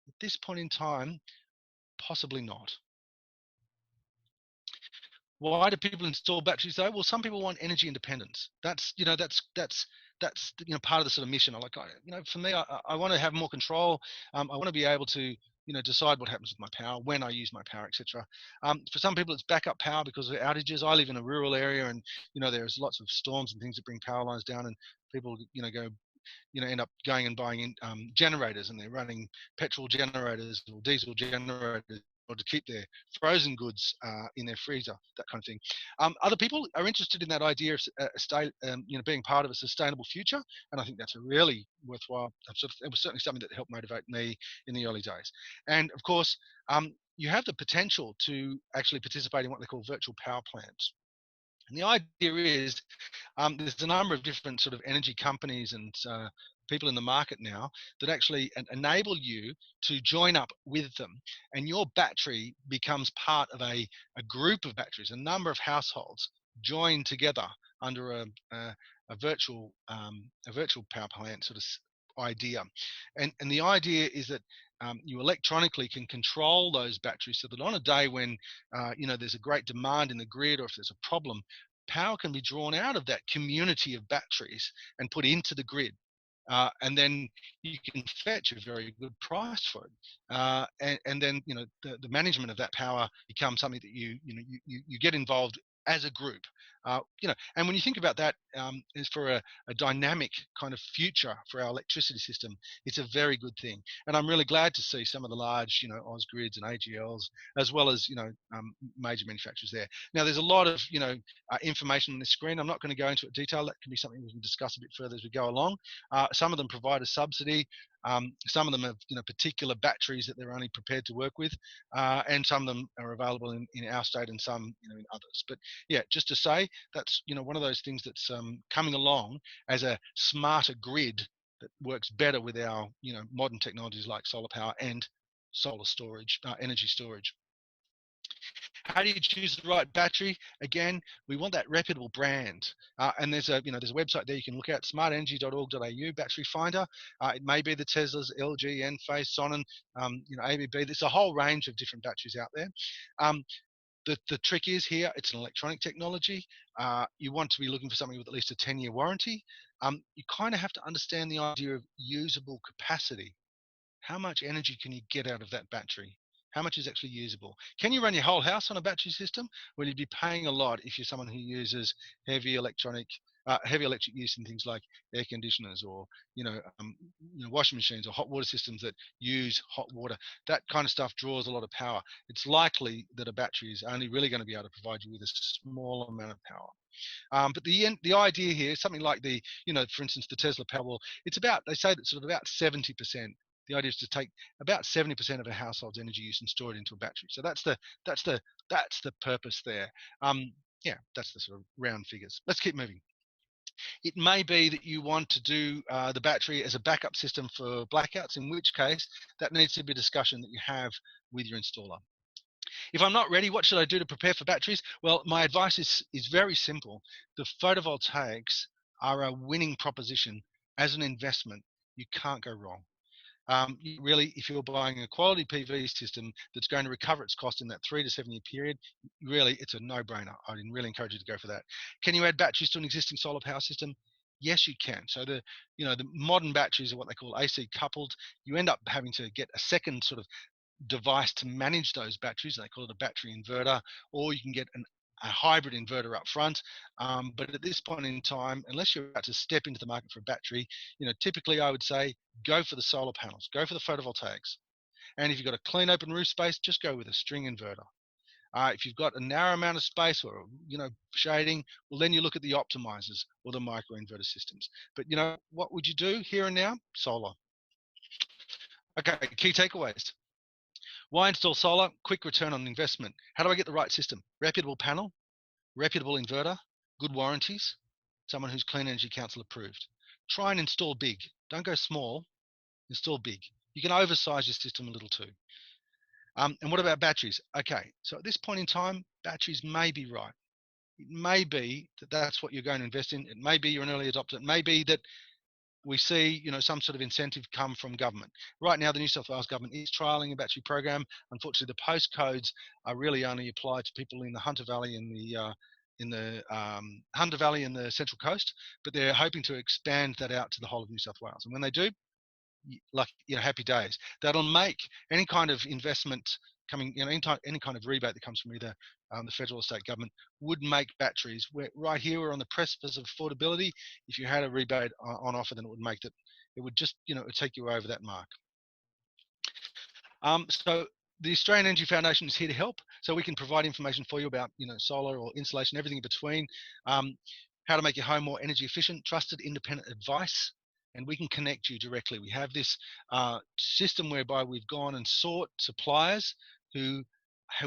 At this point in time, possibly not. Why do people install batteries though? Well, some people want energy independence. That's part of the sort of mission. I like, for me, I want to have more control. I want to be able to decide what happens with my power, when I use my power, etc. For some people, it's backup power because of outages. I live in a rural area, and there's lots of storms and things that bring power lines down, and people go end up going and buying generators, and they're running petrol generators or diesel generators or to keep their frozen goods in their freezer, that kind of thing. Other people are interested in that idea of being part of a sustainable future, and I think that's a really worthwhile. It was certainly something that helped motivate me in the early days. And of course, you have the potential to actually participate in what they call virtual power plants. And the idea is there's a number of different sort of energy companies and people in the market now that actually enable you to join up with them, and your battery becomes part of a group of batteries. A number of households join together under a virtual power plant sort of idea, and the idea is that you electronically can control those batteries so that on a day when there's a great demand in the grid, or if there's a problem, power can be drawn out of that community of batteries and put into the grid. And then you can fetch a very good price for it. And then the management of that power becomes something that you get involved as a group. And when you think about that, is for a dynamic kind of future for our electricity system, it's a very good thing. And I'm really glad to see some of the large, Ausgrids and AGLs, as well as major manufacturers there. Now, there's a lot of information on this screen. I'm not going to go into it in detail. That can be something we can discuss a bit further as we go along. Some of them provide a subsidy. Some of them have particular batteries that they're only prepared to work with, and some of them are available in our state and some in others. But yeah, just to say, that's one of those things that's coming along as a smarter grid that works better with our modern technologies like solar power and solar storage, energy storage. How do you choose the right battery? Again, we want that reputable brand. And there's a website there you can look at, smartenergy.org.au, battery finder. It may be the Teslas, LG, Enphase, Sonnen, ABB. There's a whole range of different batteries out there. The trick is here, it's an electronic technology. You want to be looking for something with at least a 10-year warranty. You kind of have to understand the idea of usable capacity. How much energy can you get out of that battery? How much is actually usable? Can you run your whole house on a battery system? Well, you'd be paying a lot if you're someone who uses heavy electric use in things like air conditioners or washing machines or hot water systems that use hot water. That kind of stuff draws a lot of power. It's likely that a battery is only really going to be able to provide you with a small amount of power. But the idea here is something like for instance, the Tesla Powerwall. They say that sort of about 70%. The idea is to take about 70% of a household's energy use and store it into a battery. So that's the purpose there. That's the sort of round figures. Let's keep moving. It may be that you want to do the battery as a backup system for blackouts, in which case that needs to be a discussion that you have with your installer. If I'm not ready, what should I do to prepare for batteries? Well, my advice is very simple. The photovoltaics are a winning proposition as an investment. You can't go wrong. Really, if you're buying a quality PV system that's going to recover its cost in that 3 to 7 year period, really, it's a no-brainer. I'd really encourage you to go for that. Can you add batteries to an existing solar power system? Yes, you can. So the modern batteries are what they call AC coupled. You end up having to get a second sort of device to manage those batteries. They call it a battery inverter, or you can get a hybrid inverter up front. But at this point in time, unless you're about to step into the market for a battery, typically I would say go for the solar panels, go for the photovoltaics. And if you've got a clean open roof space, just go with a string inverter. If you've got a narrow amount of space or shading, well, then you look at the optimizers or the microinverter systems. But what would you do here and now? Solar. Okay, key takeaways. Why install solar? Quick return on investment. How do I get the right system? Reputable panel, reputable inverter, good warranties, someone who's Clean Energy Council approved. Try and install big. Don't go small, install big. You can oversize your system a little too. And what about batteries? Okay, so at this point in time, batteries may be right. It may be that that's what you're going to invest in. It may be you're an early adopter. It may be that we see some sort of incentive come from government. Right now, the New South Wales government is trialling a battery program. Unfortunately, the postcodes are really only applied to people in the Hunter Valley and the Hunter Valley and the Central Coast, but they're hoping to expand that out to the whole of New South Wales. And when they do, happy days. That'll make any kind of investment coming, any kind of rebate that comes from either the federal or state government would make batteries. Right here, we're on the precipice of affordability. If you had a rebate on offer, then it would make that, it would just, it would take you over that mark. So the Australian Energy Foundation is here to help. So we can provide information for you about, solar or insulation, everything in between, how to make your home more energy efficient, trusted independent advice, and we can connect you directly. We have this system whereby we've gone and sought suppliers who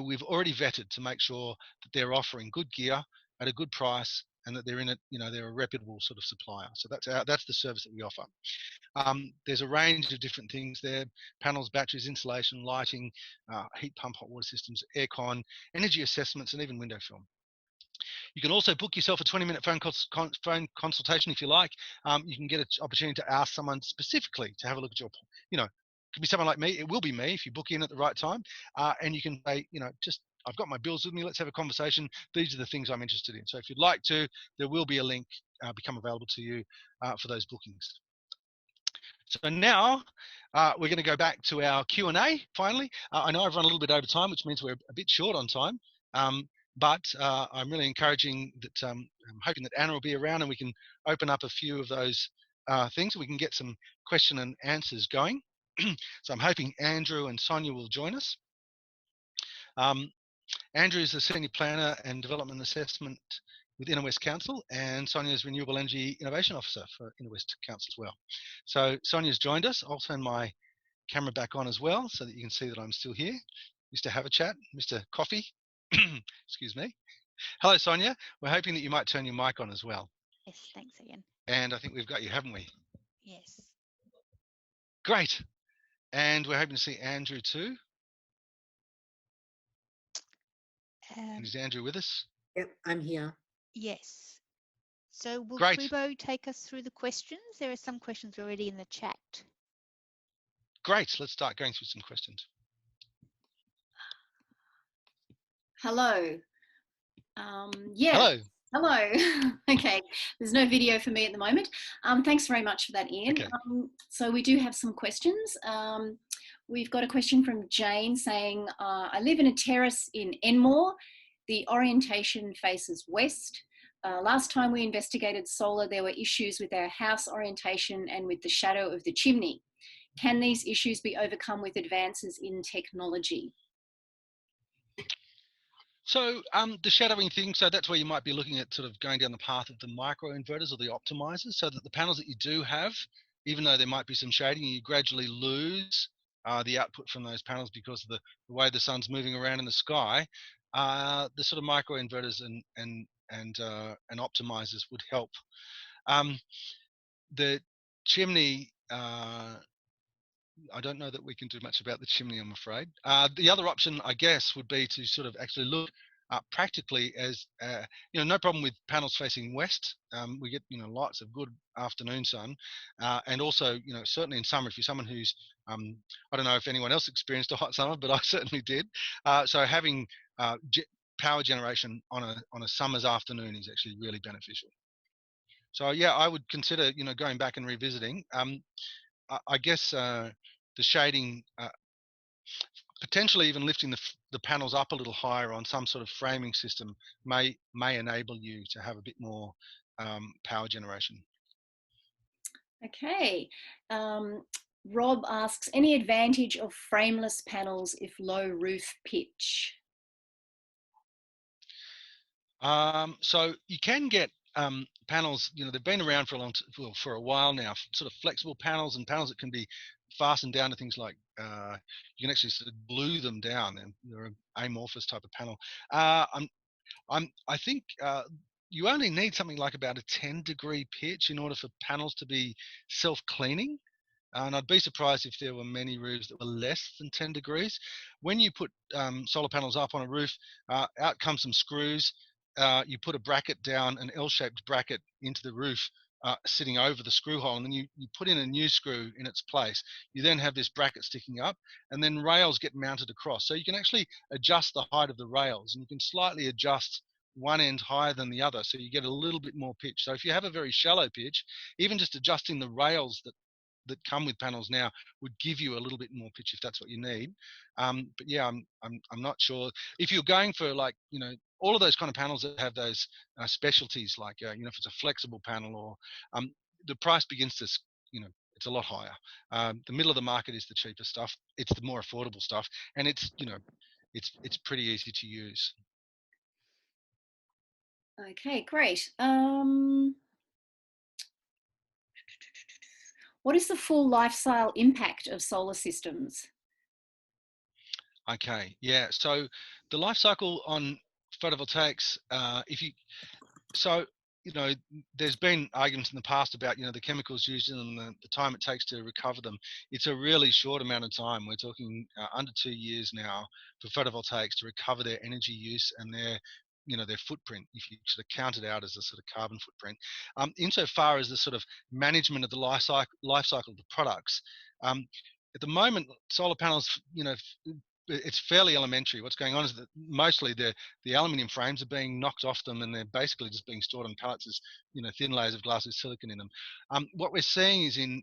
we've already vetted to make sure that they're offering good gear at a good price and that they're in it, they're a reputable sort of supplier. So that's the service that we offer. There's a range of different things there: panels, batteries, insulation, lighting, heat pump, hot water systems, aircon, energy assessments, and even window film. You can also book yourself a 20-minute phone consultation if you like. You can get an opportunity to ask someone specifically to have a look at your, it could be someone like me. It will be me if you book in at the right time. And you can say, I've got my bills with me. Let's have a conversation. These are the things I'm interested in. So if you'd like to, there will be a link become available to you for those bookings. So now we're going to go back to our Q&A finally. I know I've run a little bit over time, which means we're a bit short on time. But I'm really encouraging that, I'm hoping that Anna will be around and we can open up a few of those things. We can get some question and answers going. So I'm hoping Andrew and Sonia will join us. Andrew is the Senior Planner and Development Assessment with Inner West Council, and Sonia is Renewable Energy Innovation Officer for Inner West Council as well. So Sonia's joined us. I'll turn my camera back on as well so that you can see that I'm still here. Mr. Have a Chat, Mr. Coffee. Excuse me. Hello, Sonia. We're hoping that you might turn your mic on as well. Yes, thanks, Ian. And I think we've got you, haven't we? Yes. Great. And we're hoping to see Andrew too. And is Andrew with us? Yep, I'm here. Yes. So will Great. Trubo take us through the questions? There are some questions already in the chat. Great. Let's start going through some questions. Hello. Yeah. Hello. Hello. Okay. There's no video for me at the moment. Thanks very much for that, Ian. Okay. So we do have some questions. We've got a question from Jane saying, I live in a terrace in Enmore. The orientation faces west. Last time we investigated solar, there were issues with our house orientation and with the shadow of the chimney. Can these issues be overcome with advances in technology? So the shadowing thing, so that's where you might be looking at sort of going down the path of the microinverters or the optimizers, so that the panels that you do have, even though there might be some shading, you gradually lose the output from those panels because of the way the sun's moving around in the sky. The sort of microinverters and optimizers would help. The chimney, I don't know that we can do much about the chimney, I'm afraid. The other option, I guess, would be to sort of actually look practically as, no problem with panels facing west. We get, lots of good afternoon sun. And also, certainly in summer, if you're someone who's, I don't know if anyone else experienced a hot summer, but I certainly did. So having power generation on a summer's afternoon is actually really beneficial. So yeah, I would consider, going back and revisiting. I guess the shading, potentially even lifting the panels up a little higher on some sort of framing system may enable you to have a bit more power generation. Okay. Rob asks, any advantage of frameless panels if low roof pitch? So you can get panels, they've been around for for a while now, sort of flexible panels and panels that can be fastened down to things like, you can actually sort of glue them down, and they're an amorphous type of panel. I think you only need something like about a 10-degree pitch in order for panels to be self-cleaning. And I'd be surprised if there were many roofs that were less than 10 degrees. When you put solar panels up on a roof, out come some screws. You put a bracket down, an L-shaped bracket into the roof, sitting over the screw hole, and then you put in a new screw in its place. You then have this bracket sticking up, and then rails get mounted across. So you can actually adjust the height of the rails, and you can slightly adjust one end higher than the other, so you get a little bit more pitch. So if you have a very shallow pitch, even just adjusting the rails that come with panels now would give you a little bit more pitch if that's what you need. But yeah, I'm not sure if you're going for, like, all of those kind of panels that have those specialties, like if it's a flexible panel, or the price begins to, it's a lot higher. The middle of the market is the cheaper stuff. It's the more affordable stuff, and it's it's pretty easy to use. Okay, great. What is the full lifestyle impact of solar systems? Okay, yeah. So the life cycle on photovoltaics, there's been arguments in the past about, the chemicals used in them, the time it takes to recover them. It's a really short amount of time. We're talking under 2 years now for photovoltaics to recover their energy use and their footprint, if you sort of count it out as a sort of carbon footprint. Insofar as the sort of management of the life cycle of the products, at the moment, solar panels, it's fairly elementary. What's going on is that mostly the aluminium frames are being knocked off them, and they're basically just being stored on pallets as thin layers of glass with silicon in them. What we're seeing is in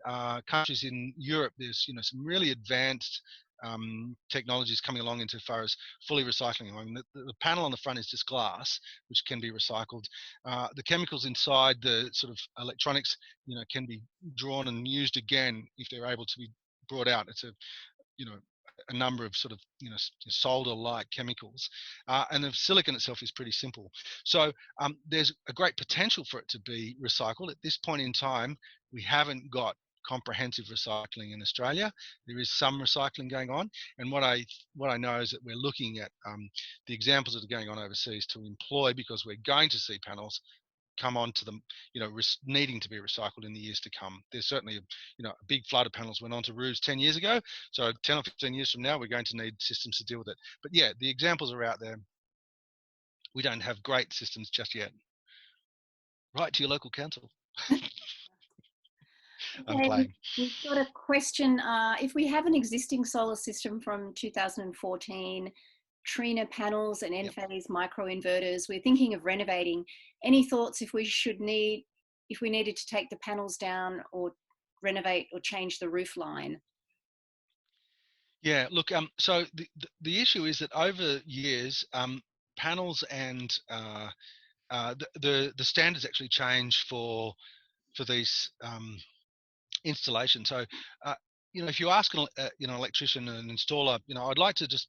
countries in Europe, there's some really advanced technologies coming along insofar as fully recycling. I mean, the panel on the front is just glass, which can be recycled. The chemicals inside the sort of electronics, can be drawn and used again if they're able to be brought out. It's a number of sort of solder-like chemicals, and the silicon itself is pretty simple. So there's a great potential for it to be recycled. At this point in time, we haven't got comprehensive recycling in Australia. There is some recycling going on, and what I know is that we're looking at the examples that are going on overseas to employ, because we're going to see panels come on to them, needing to be recycled in the years to come. There's certainly a big flood of panels went onto roofs 10 years ago. So 10 or 15 years from now, we're going to need systems to deal with it. But yeah, the examples are out there. we don't have great systems just yet. Write to your local council. I'm Okay, playing. we've got a question. If we have an existing solar system from 2014, Trina panels and Enphase microinverters, we're thinking of renovating. Any thoughts if we needed to take the panels down or renovate or change the roof line? Yeah, look, so the issue is that over years, panels and the standards actually change for these installation. So, if you ask an electrician and installer, I'd like to just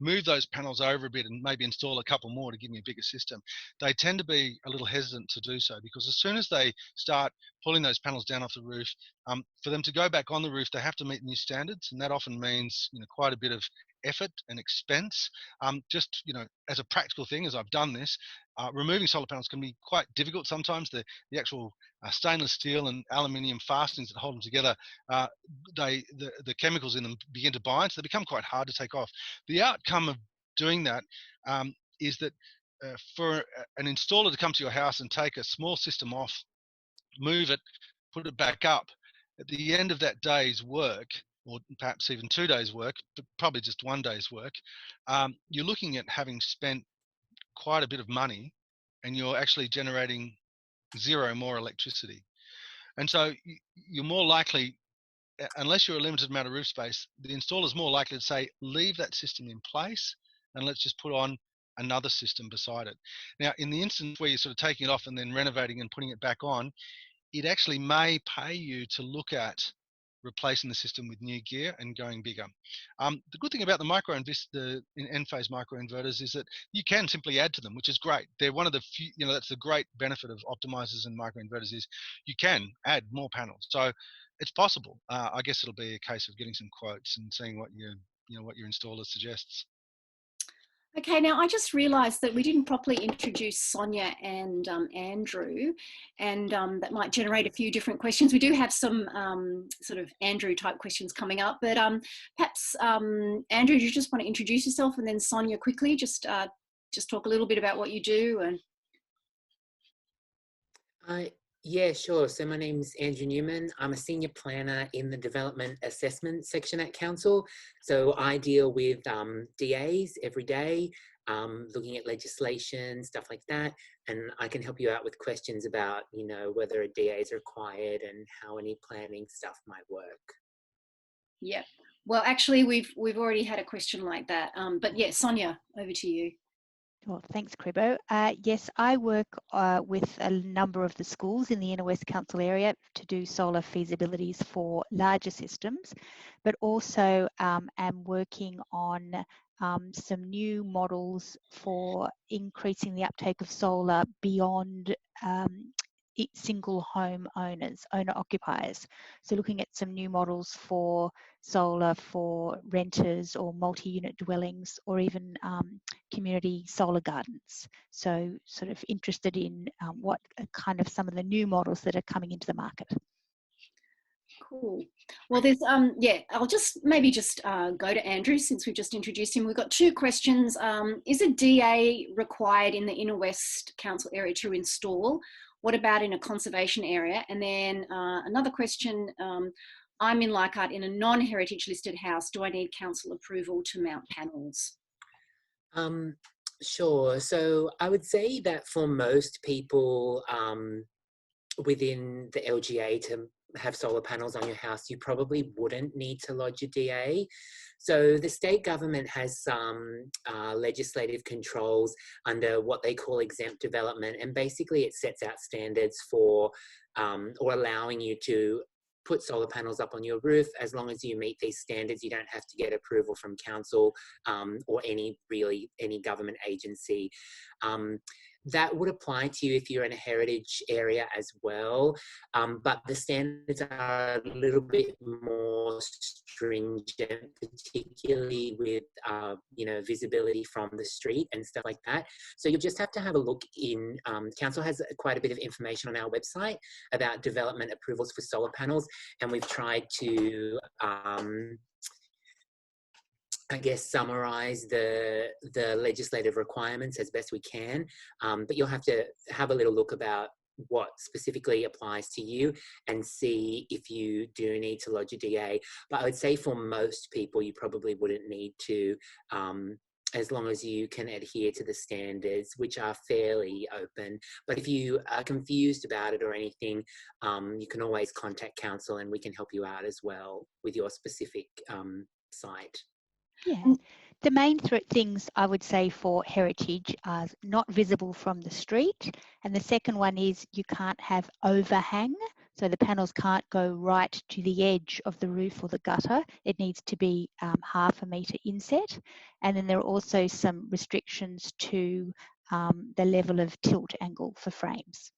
move those panels over a bit and maybe install a couple more to give me a bigger system. They tend to be a little hesitant to do so, because as soon as they start pulling those panels down off the roof, for them to go back on the roof, they have to meet new standards, and that often means quite a bit of effort and expense. Just as a practical thing, as I've done this, removing solar panels can be quite difficult sometimes. The actual stainless steel and aluminium fastenings that hold them together, the chemicals in them begin to bind, so they become quite hard to take off. The outcome of doing that is that for an installer to come to your house and take a small system off, move it, put it back up, at the end of that day's work, or perhaps even 2 days' work, but probably just 1 day's work, you're looking at having spent quite a bit of money, and you're actually generating zero more electricity. And so you're more likely, unless you're a limited amount of roof space, the installer's more likely to say, leave that system in place and let's just put on another system beside it. Now, in the instance where you're sort of taking it off and then renovating and putting it back on, it actually may pay you to look at replacing the system with new gear and going bigger. The good thing about the Enphase microinverters is that you can simply add to them, which is great. They're one of the few, that's the great benefit of optimizers and microinverters, is you can add more panels. So it's possible. I guess it'll be a case of getting some quotes and seeing what what your installer suggests. Okay, now I just realised that we didn't properly introduce Sonia and Andrew, and that might generate a few different questions. We do have some sort of Andrew type questions coming up, but perhaps Andrew, you just want to introduce yourself, and then Sonia quickly just talk a little bit about what you do. And yeah, sure. So my name's Andrew Newman. I'm a senior planner in the development assessment section at council. So I deal with DAs every day, looking at legislation, stuff like that. And I can help you out with questions about, whether a DA is required and how any planning stuff might work. Yeah. Well, actually, we've already had a question like that. But yeah, Sonia, over to you. Well, thanks, Cribbo. Yes, I work with a number of the schools in the Inner West Council area to do solar feasibilities for larger systems, but also am working on some new models for increasing the uptake of solar beyond single home owner-occupiers. So looking at some new models for solar for renters or multi-unit dwellings, or even community solar gardens. So sort of interested in what are kind of some of the new models that are coming into the market. Cool. Well, there's I'll just go to Andrew, since we've just introduced him. We've got two questions. Is a DA required in the Inner West Council area to install? What about in a conservation area? And then another question, I'm in Leichhardt in a non-heritage listed house. Do I need council approval to mount panels? Sure. So I would say that for most people within the LGA to have solar panels on your house, you probably wouldn't need to lodge a DA. So the state government has some legislative controls under what they call exempt development, and basically it sets out standards for or allowing you to put solar panels up on your roof. As long as you meet these standards, you don't have to get approval from council or any government agency. That would apply to you if you're in a heritage area as well, but the standards are a little bit more stringent, particularly with visibility from the street and stuff like that. So you'll just have to have a look in. Council has quite a bit of information on our website about development approvals for solar panels, and we've tried to I guess, summarize the legislative requirements as best we can. But you'll have to have a little look about what specifically applies to you and see if you do need to lodge a DA. But I would say for most people, you probably wouldn't need to, as long as you can adhere to the standards, which are fairly open. But if you are confused about it or anything, you can always contact council and we can help you out as well with your specific site. Yeah, the main things I would say for heritage are not visible from the street. And the second one is you can't have overhang. So the panels can't go right to the edge of the roof or the gutter. It needs to be half a metre inset. And then there are also some restrictions to the level of tilt angle for frames.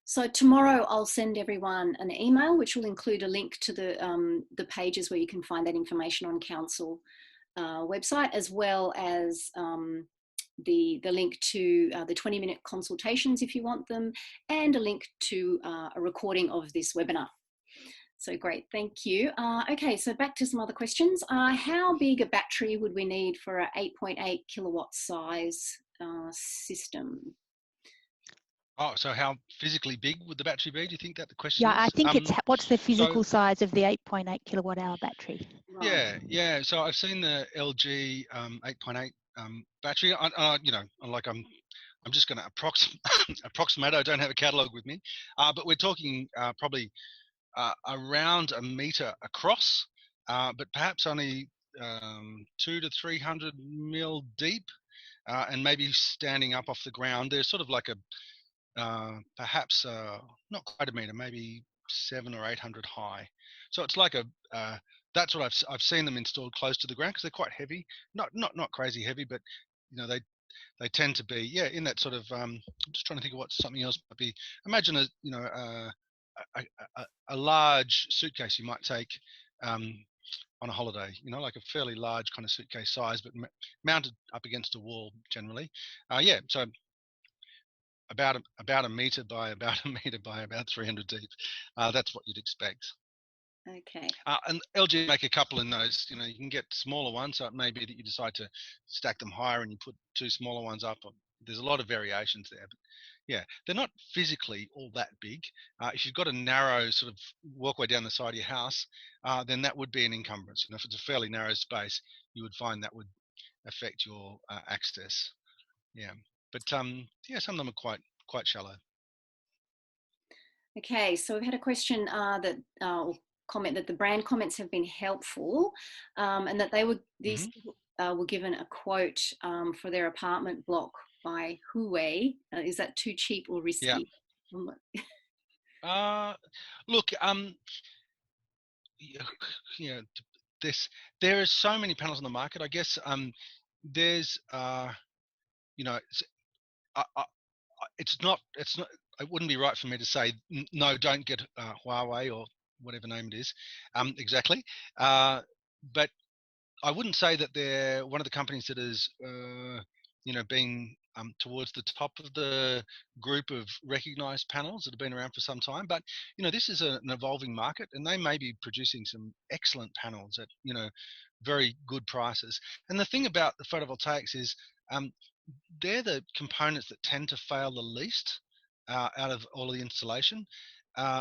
So tomorrow I'll send everyone an email which will include a link to the pages where you can find that information on council website, as well as the link to the 20-minute consultations if you want them, and a link to a recording of this webinar. So great, thank you. Okay, so back to some other questions. How big a battery would we need for a 8.8 kilowatt size system? Oh, so how physically big would the battery be? Do you think that the question Yeah, is? I think it's what's the physical size of the 8.8 kilowatt hour battery? Right. Yeah. So I've seen the LG 8.8 battery. You know, I'm just going to approximate. I don't have a catalogue with me, but we're talking probably around a metre across, but perhaps only 200 to 300 mil deep, and maybe standing up off the ground. They're sort of like a perhaps not quite a metre, maybe 700 or 800 high. So it's like a that's what I've seen them installed close to the ground because they're quite heavy. Not crazy heavy, but you know they tend to be in that sort of. I'm just trying to think of what something else might be. Imagine a large suitcase you might take on a holiday. You know, like a fairly large kind of suitcase size, but mounted up against a wall generally. So about a metre by about a metre by about 300 deep. That's what you'd expect. Okay. And LG make a couple in those. You know, you can get smaller ones, so it may be that you decide to stack them higher and you put two smaller ones up. There's a lot of variations there, but yeah, they're not physically all that big. If you've got a narrow sort of walkway down the side of your house, then that would be an encumbrance. You know, if it's a fairly narrow space, you would find that would affect your access. Yeah, but yeah, some of them are quite shallow. Okay, so we've had a question comment that the brand comments have been helpful, and that these were given a quote for their apartment block by Huawei. Is that too cheap or risky? Yeah. Look, you know, there are so many panels on the market. I guess there's you know, it's not. It wouldn't be right for me to say no. Don't get Huawei or whatever name it is exactly. But I wouldn't say that they're one of the companies that is being towards the top of the group of recognized panels that have been around for some time. But you know, this is an evolving market, and they may be producing some excellent panels at very good prices. And the thing about the photovoltaics is they're the components that tend to fail the least out of all of the installation.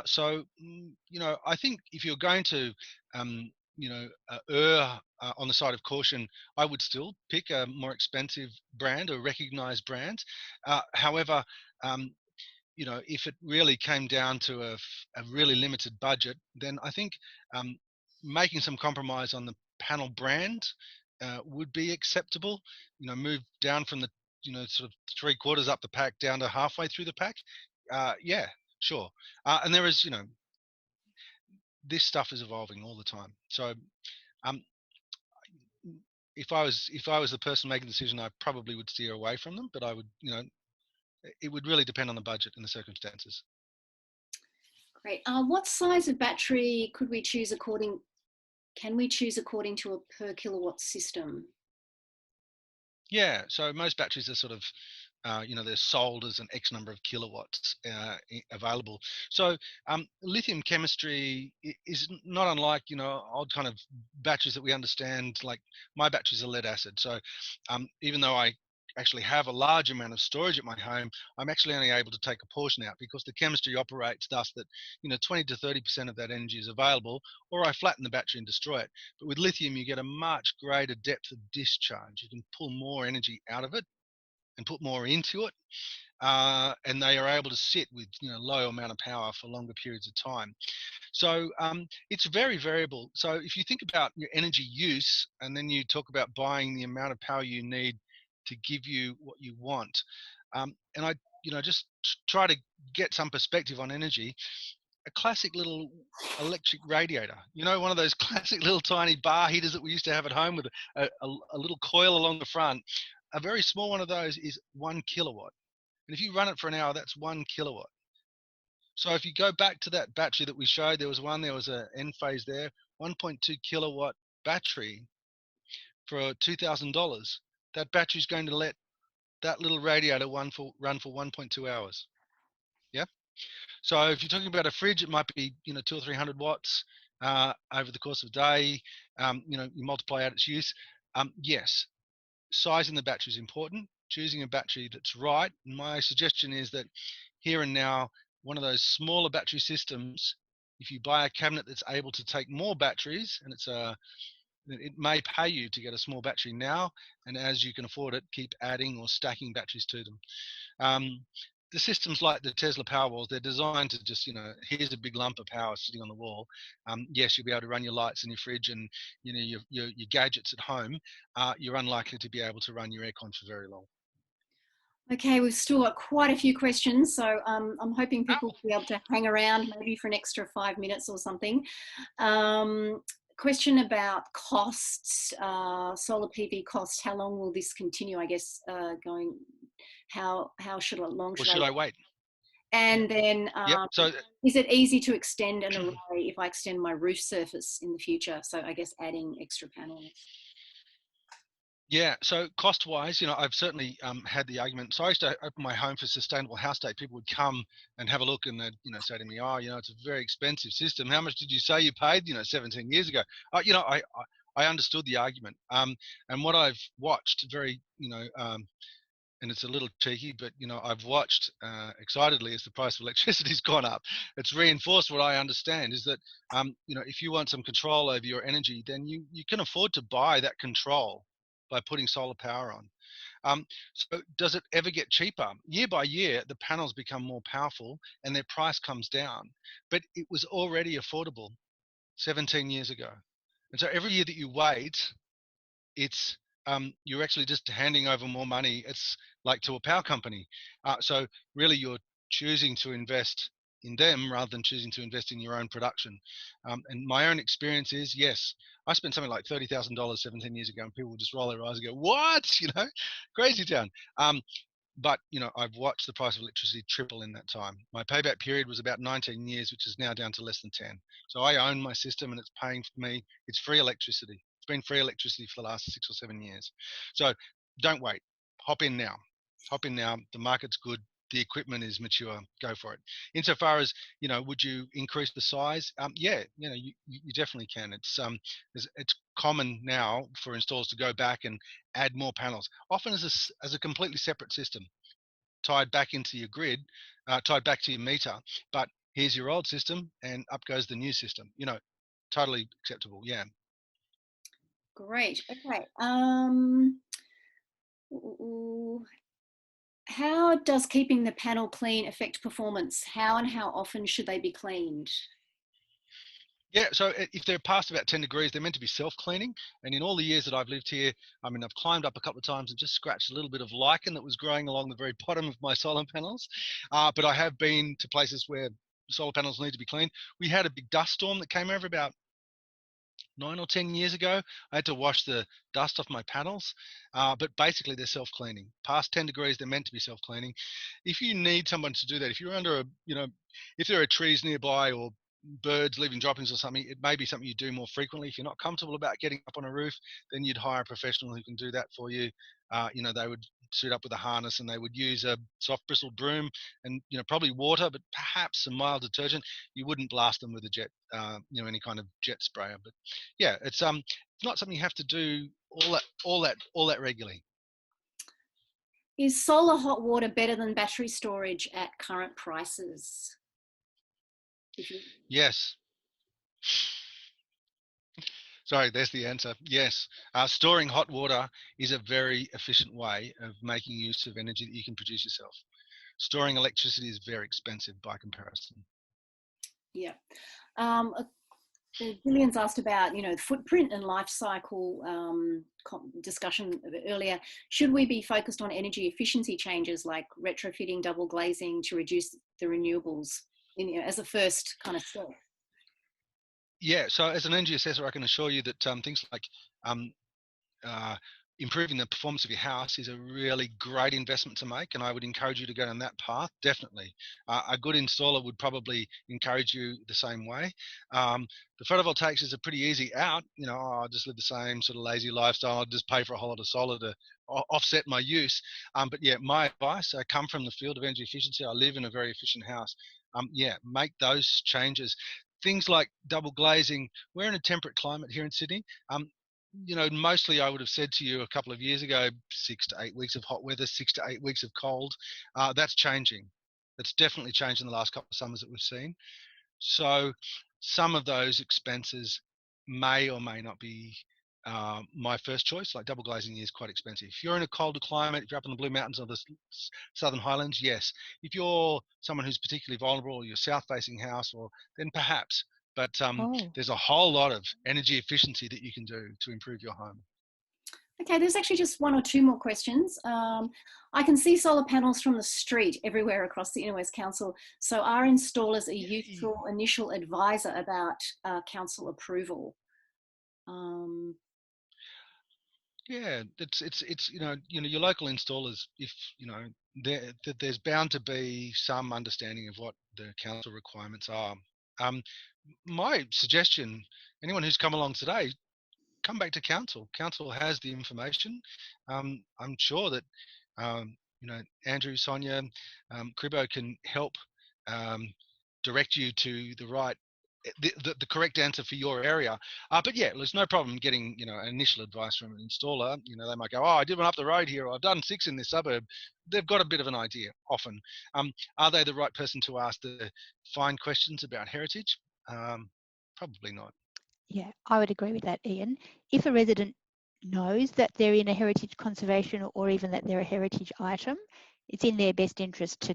So I think if you're going to err on the side of caution, I would still pick a more expensive brand or recognized brand. However, if it really came down to a really limited budget, then I think making some compromise on the panel brand would be acceptable. Move down from the sort of 3/4 up the pack down to halfway through the pack. Yeah, sure. And there is, this stuff is evolving all the time. So if I was the person making the decision, I probably would steer away from them, but I would, it would really depend on the budget and the circumstances. Great. What size of battery can we choose according to a per kilowatt system? Yeah, so most batteries are sort of they're sold as an X number of kilowatts available. So lithium chemistry is not unlike, old kind of batteries that we understand. Like my batteries are lead acid. So even though I actually have a large amount of storage at my home, I'm actually only able to take a portion out because the chemistry operates thus that 20 to 30% of that energy is available, or I flatten the battery and destroy it. But with lithium, you get a much greater depth of discharge. You can pull more energy out of it and put more into it, and they are able to sit with low amount of power for longer periods of time. So it's very variable. So if you think about your energy use, and then you talk about buying the amount of power you need to give you what you want, and I just try to get some perspective on energy. A classic little electric radiator, one of those classic little tiny bar heaters that we used to have at home with a little coil along the front. A very small one of those is 1 kilowatt. And if you run it for an hour, that's 1 kilowatt. So if you go back to that battery that we showed, there was a Enphase there, 1.2 kilowatt battery for $2,000. That battery is going to let that little radiator run for 1.2 hours. Yeah. So if you're talking about a fridge, it might be 200 or 300 watts over the course of a day. You multiply out its use. Yes, sizing the battery is important. Choosing a battery that's right. My suggestion is that here and now, one of those smaller battery systems, if you buy a cabinet that's able to take more batteries, and it may pay you to get a small battery now, and as you can afford it, keep adding or stacking batteries to them. The systems like the Tesla Powerwalls, they're designed to just, here's a big lump of power sitting on the wall. Yes, you'll be able to run your lights in your fridge and your gadgets at home. You're unlikely to be able to run your aircon for very long. Okay, we've still got quite a few questions, so I'm hoping people will be able to hang around maybe for an extra 5 minutes or something. Question about costs, solar PV costs. How long will this continue? I guess going. How long should I wait? And then, So is it easy to extend an array if I extend my roof surface in the future? So I guess adding extra panels. Yeah, so cost-wise, I've certainly had the argument. So I used to open my home for Sustainable House Day. People would come and have a look, and they'd, say to me, "Oh, it's a very expensive system. How much did you say you paid? 17 years ago." I understood the argument. And what I've watched very, and it's a little cheeky, but I've watched excitedly as the price of electricity's gone up. It's reinforced what I understand is that if you want some control over your energy, then you can afford to buy that control by putting solar power on. So does it ever get cheaper? Year by year, the panels become more powerful and their price comes down, but it was already affordable 17 years ago. And so every year that you wait, it's you're actually just handing over more money. It's like to a power company. So really you're choosing to invest in them rather than choosing to invest in your own production. And my own experience is, yes, I spent something like $30,000 17 years ago and people would just roll their eyes and go, what? Crazy town. But, I've watched the price of electricity triple in that time. My payback period was about 19 years, which is now down to less than 10. So I own my system and it's paying for me. It's free electricity. It's been free electricity for the last 6 or 7 years. So don't wait. Hop in now. The market's good. The equipment is mature. Go for it. Insofar as, would you increase the size? Yeah, you definitely can. It's common now for installers to go back and add more panels, often as a completely separate system, tied back into your grid, tied back to your meter. But here's your old system, and up goes the new system. Totally acceptable. Yeah. Great. Okay. How does keeping the panel clean affect performance? How and how often should they be cleaned? Yeah, so if they're past about 10 degrees, they're meant to be self-cleaning. And in all the years that I've lived here, I've climbed up a couple of times and just scratched a little bit of lichen that was growing along the very bottom of my solar panels. But I have been to places where solar panels need to be cleaned. We had a big dust storm that came over about 9 or 10 years ago. I had to wash the dust off my panels, but basically they're self-cleaning. Past 10 degrees, they're meant to be self-cleaning. If you need someone to do that, if you're under if there are trees nearby or birds leaving droppings or something, it may be something you do more frequently. If you're not comfortable about getting up on a roof, then you'd hire a professional who can do that for you. They would suit up with a harness and they would use a soft bristle broom and, probably water, but perhaps some mild detergent. You wouldn't blast them with a jet, any kind of jet sprayer. But yeah, it's not something you have to do all that regularly. Is solar hot water better than battery storage at current prices? Yes. Sorry, there's the answer. Yes. Storing hot water is a very efficient way of making use of energy that you can produce yourself. Storing electricity is very expensive by comparison. Yeah. Gillian's asked about, the footprint and life cycle discussion earlier. Should we be focused on energy efficiency changes like retrofitting double glazing to reduce the renewables as a first kind of step? Yeah, so as an energy assessor, I can assure you that things like improving the performance of your house is a really great investment to make, and I would encourage you to go down that path, definitely. A good installer would probably encourage you the same way. The photovoltaics is a pretty easy out. I'll just live the same sort of lazy lifestyle. I'll just pay for a whole lot of solar to offset my use. But yeah, my advice, I come from the field of energy efficiency. I live in a very efficient house. Make those changes. Things like double glazing. We're in a temperate climate here in Sydney. Mostly I would have said to you a couple of years ago, 6 to 8 weeks of hot weather, 6 to 8 weeks of cold. That's changing. That's definitely changed in the last couple of summers that we've seen. So some of those expenses may or may not be my first choice. Like double glazing is quite expensive. If you're in a colder climate, if you're up in the Blue Mountains or the Southern Highlands, yes. If you're someone who's particularly vulnerable, or you're south-facing house, then perhaps. But there's a whole lot of energy efficiency that you can do to improve your home. Okay, there's actually just one or two more questions. I can see solar panels from the street everywhere across the Inner West Council. So are installers a useful initial advisor about council approval? Yeah, it's your local installers. If there's bound to be some understanding of what the council requirements are. My suggestion, anyone who's come along today, come back to council. Council has the information. I'm sure that Andrew, Sonia, Cribbo can help direct you to the right. The correct answer for your area. But yeah, there's no problem getting initial advice from an installer. They might go, I did one up the road here, or I've done 6 in this suburb. They've got a bit of an idea often. Are they the right person to ask the fine questions about heritage? Probably not. Yeah, I would agree with that, Ian. If a resident knows that they're in a heritage conservation or even that they're a heritage item, it's in their best interest to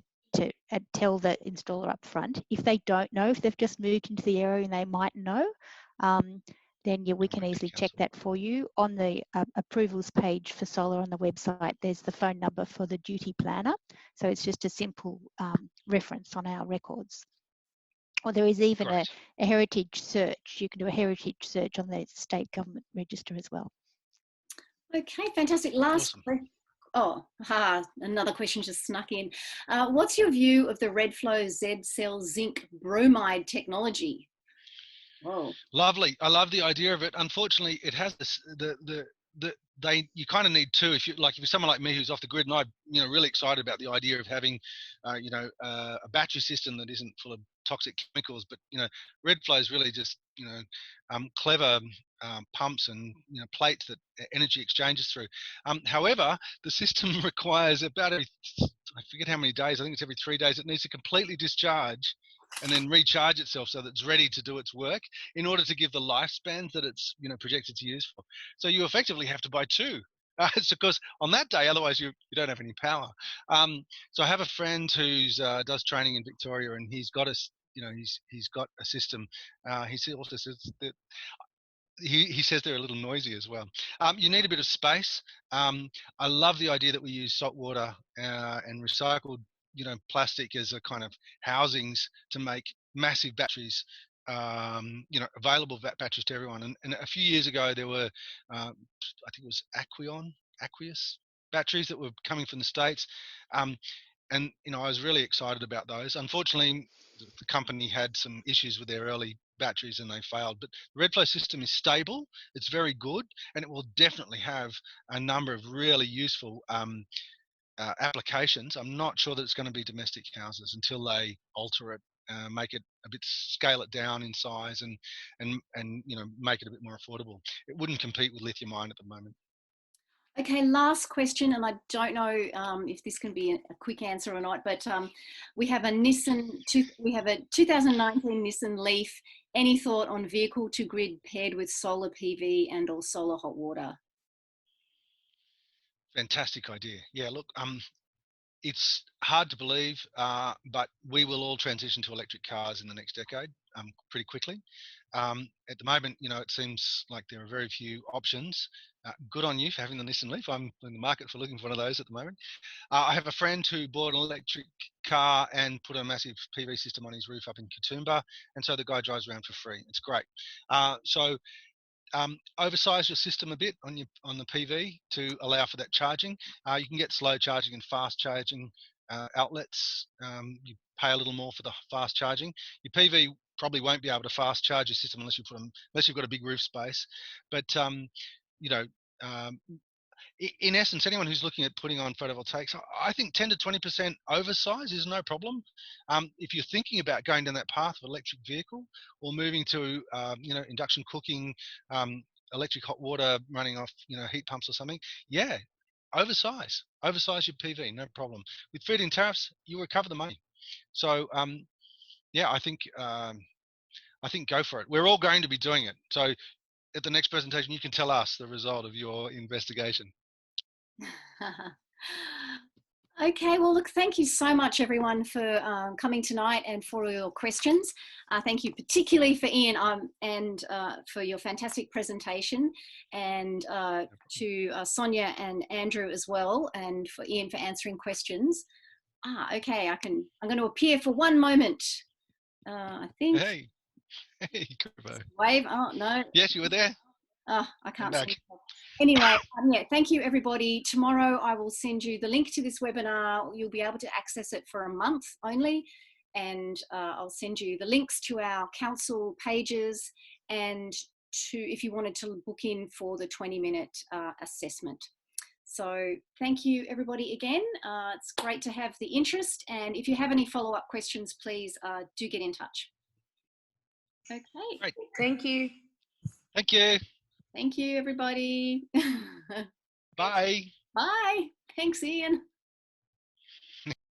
tell the installer up front. If they don't know, if they've just moved into the area and they might know, then yeah, we can easily check that for you. On the approvals page for solar on the website, there's the phone number for the duty planner. So it's just a simple reference on our records. Or there is even a heritage search. You can do a heritage search on the state government register as well. Okay, fantastic. Last question. Another question just snuck in. What's your view of the Redflow Z-Cell zinc bromide technology? Whoa. Lovely. I love the idea of it. Unfortunately, it has this, you kind of need two. If you're someone like me who's off the grid, and I'm really excited about the idea of having a battery system that isn't full of toxic chemicals, but Redflow is really just clever pumps and plates that energy exchanges through. However, the system requires about I forget how many days, I think it's every 3 days, it needs to completely discharge and then recharge itself so that it's ready to do its work in order to give the lifespans that it's projected to use for. So you effectively have to buy 2. It's because on that day, otherwise you don't have any power. So I have a friend who's does training in Victoria, and he's got he's got a system. He also says that he says they're a little noisy as well. You need a bit of space. I love the idea that we use salt water and recycled plastic as a kind of housings to make massive batteries, available batteries to everyone. And a few years ago, there were, I think it was Aqueous batteries that were coming from the States. And, I was really excited about those. Unfortunately, the company had some issues with their early batteries and they failed. But the Redflow system is stable, it's very good, and it will definitely have a number of really useful applications, I'm not sure that it's going to be domestic houses until they alter it, make it a bit, scale it down in size, and make it a bit more affordable. It wouldn't compete with lithium ion at the moment. Okay, last question, and I don't know if this can be a quick answer or not, but we have a 2019 Nissan Leaf. Any thought on vehicle to grid paired with solar PV and or solar hot water? Fantastic idea. Yeah, look, it's hard to believe, but we will all transition to electric cars in the next decade, pretty quickly. At the moment, it seems like there are very few options. Good on you for having the Nissan Leaf. I'm in the market for looking for one of those at the moment. I have a friend who bought an electric car and put a massive PV system on his roof up in Katoomba, and so the guy drives around for free. It's great. Oversize your system a bit on the PV to allow for that charging. You can get slow charging and fast charging outlets. You pay a little more for the fast charging. Your PV probably won't be able to fast charge your system unless you've got a big roof space. But in essence, anyone who's looking at putting on photovoltaics, I think 10 to 20% oversize is no problem. If you're thinking about going down that path of electric vehicle or moving to, induction cooking, electric hot water running off, heat pumps or something, yeah, oversize your PV, no problem. With feed-in tariffs, you recover the money. So, yeah, I think go for it. We're all going to be doing it. So at the next presentation, you can tell us the result of your investigation. Okay, well, look, thank you so much, everyone, for coming tonight and for your questions. Thank you particularly for Ian and for your fantastic presentation, and to Sonia and Andrew as well, and for Ian for answering questions. Okay, I'm going to appear for one moment. I think. Hey, Kubo. Wave. Oh no. Yes, you were there. Oh, I can't see. Anyway, yeah, thank you, everybody. Tomorrow I will send you the link to this webinar. You'll be able to access it for a month only. And I'll send you the links to our council pages and if you wanted to book in for the 20-minute assessment. So thank you, everybody, again. It's great to have the interest. And if you have any follow-up questions, please do get in touch. Okay. Great. Thank you. Thank you. Thank you, everybody. Bye. Bye. Thanks, Ian.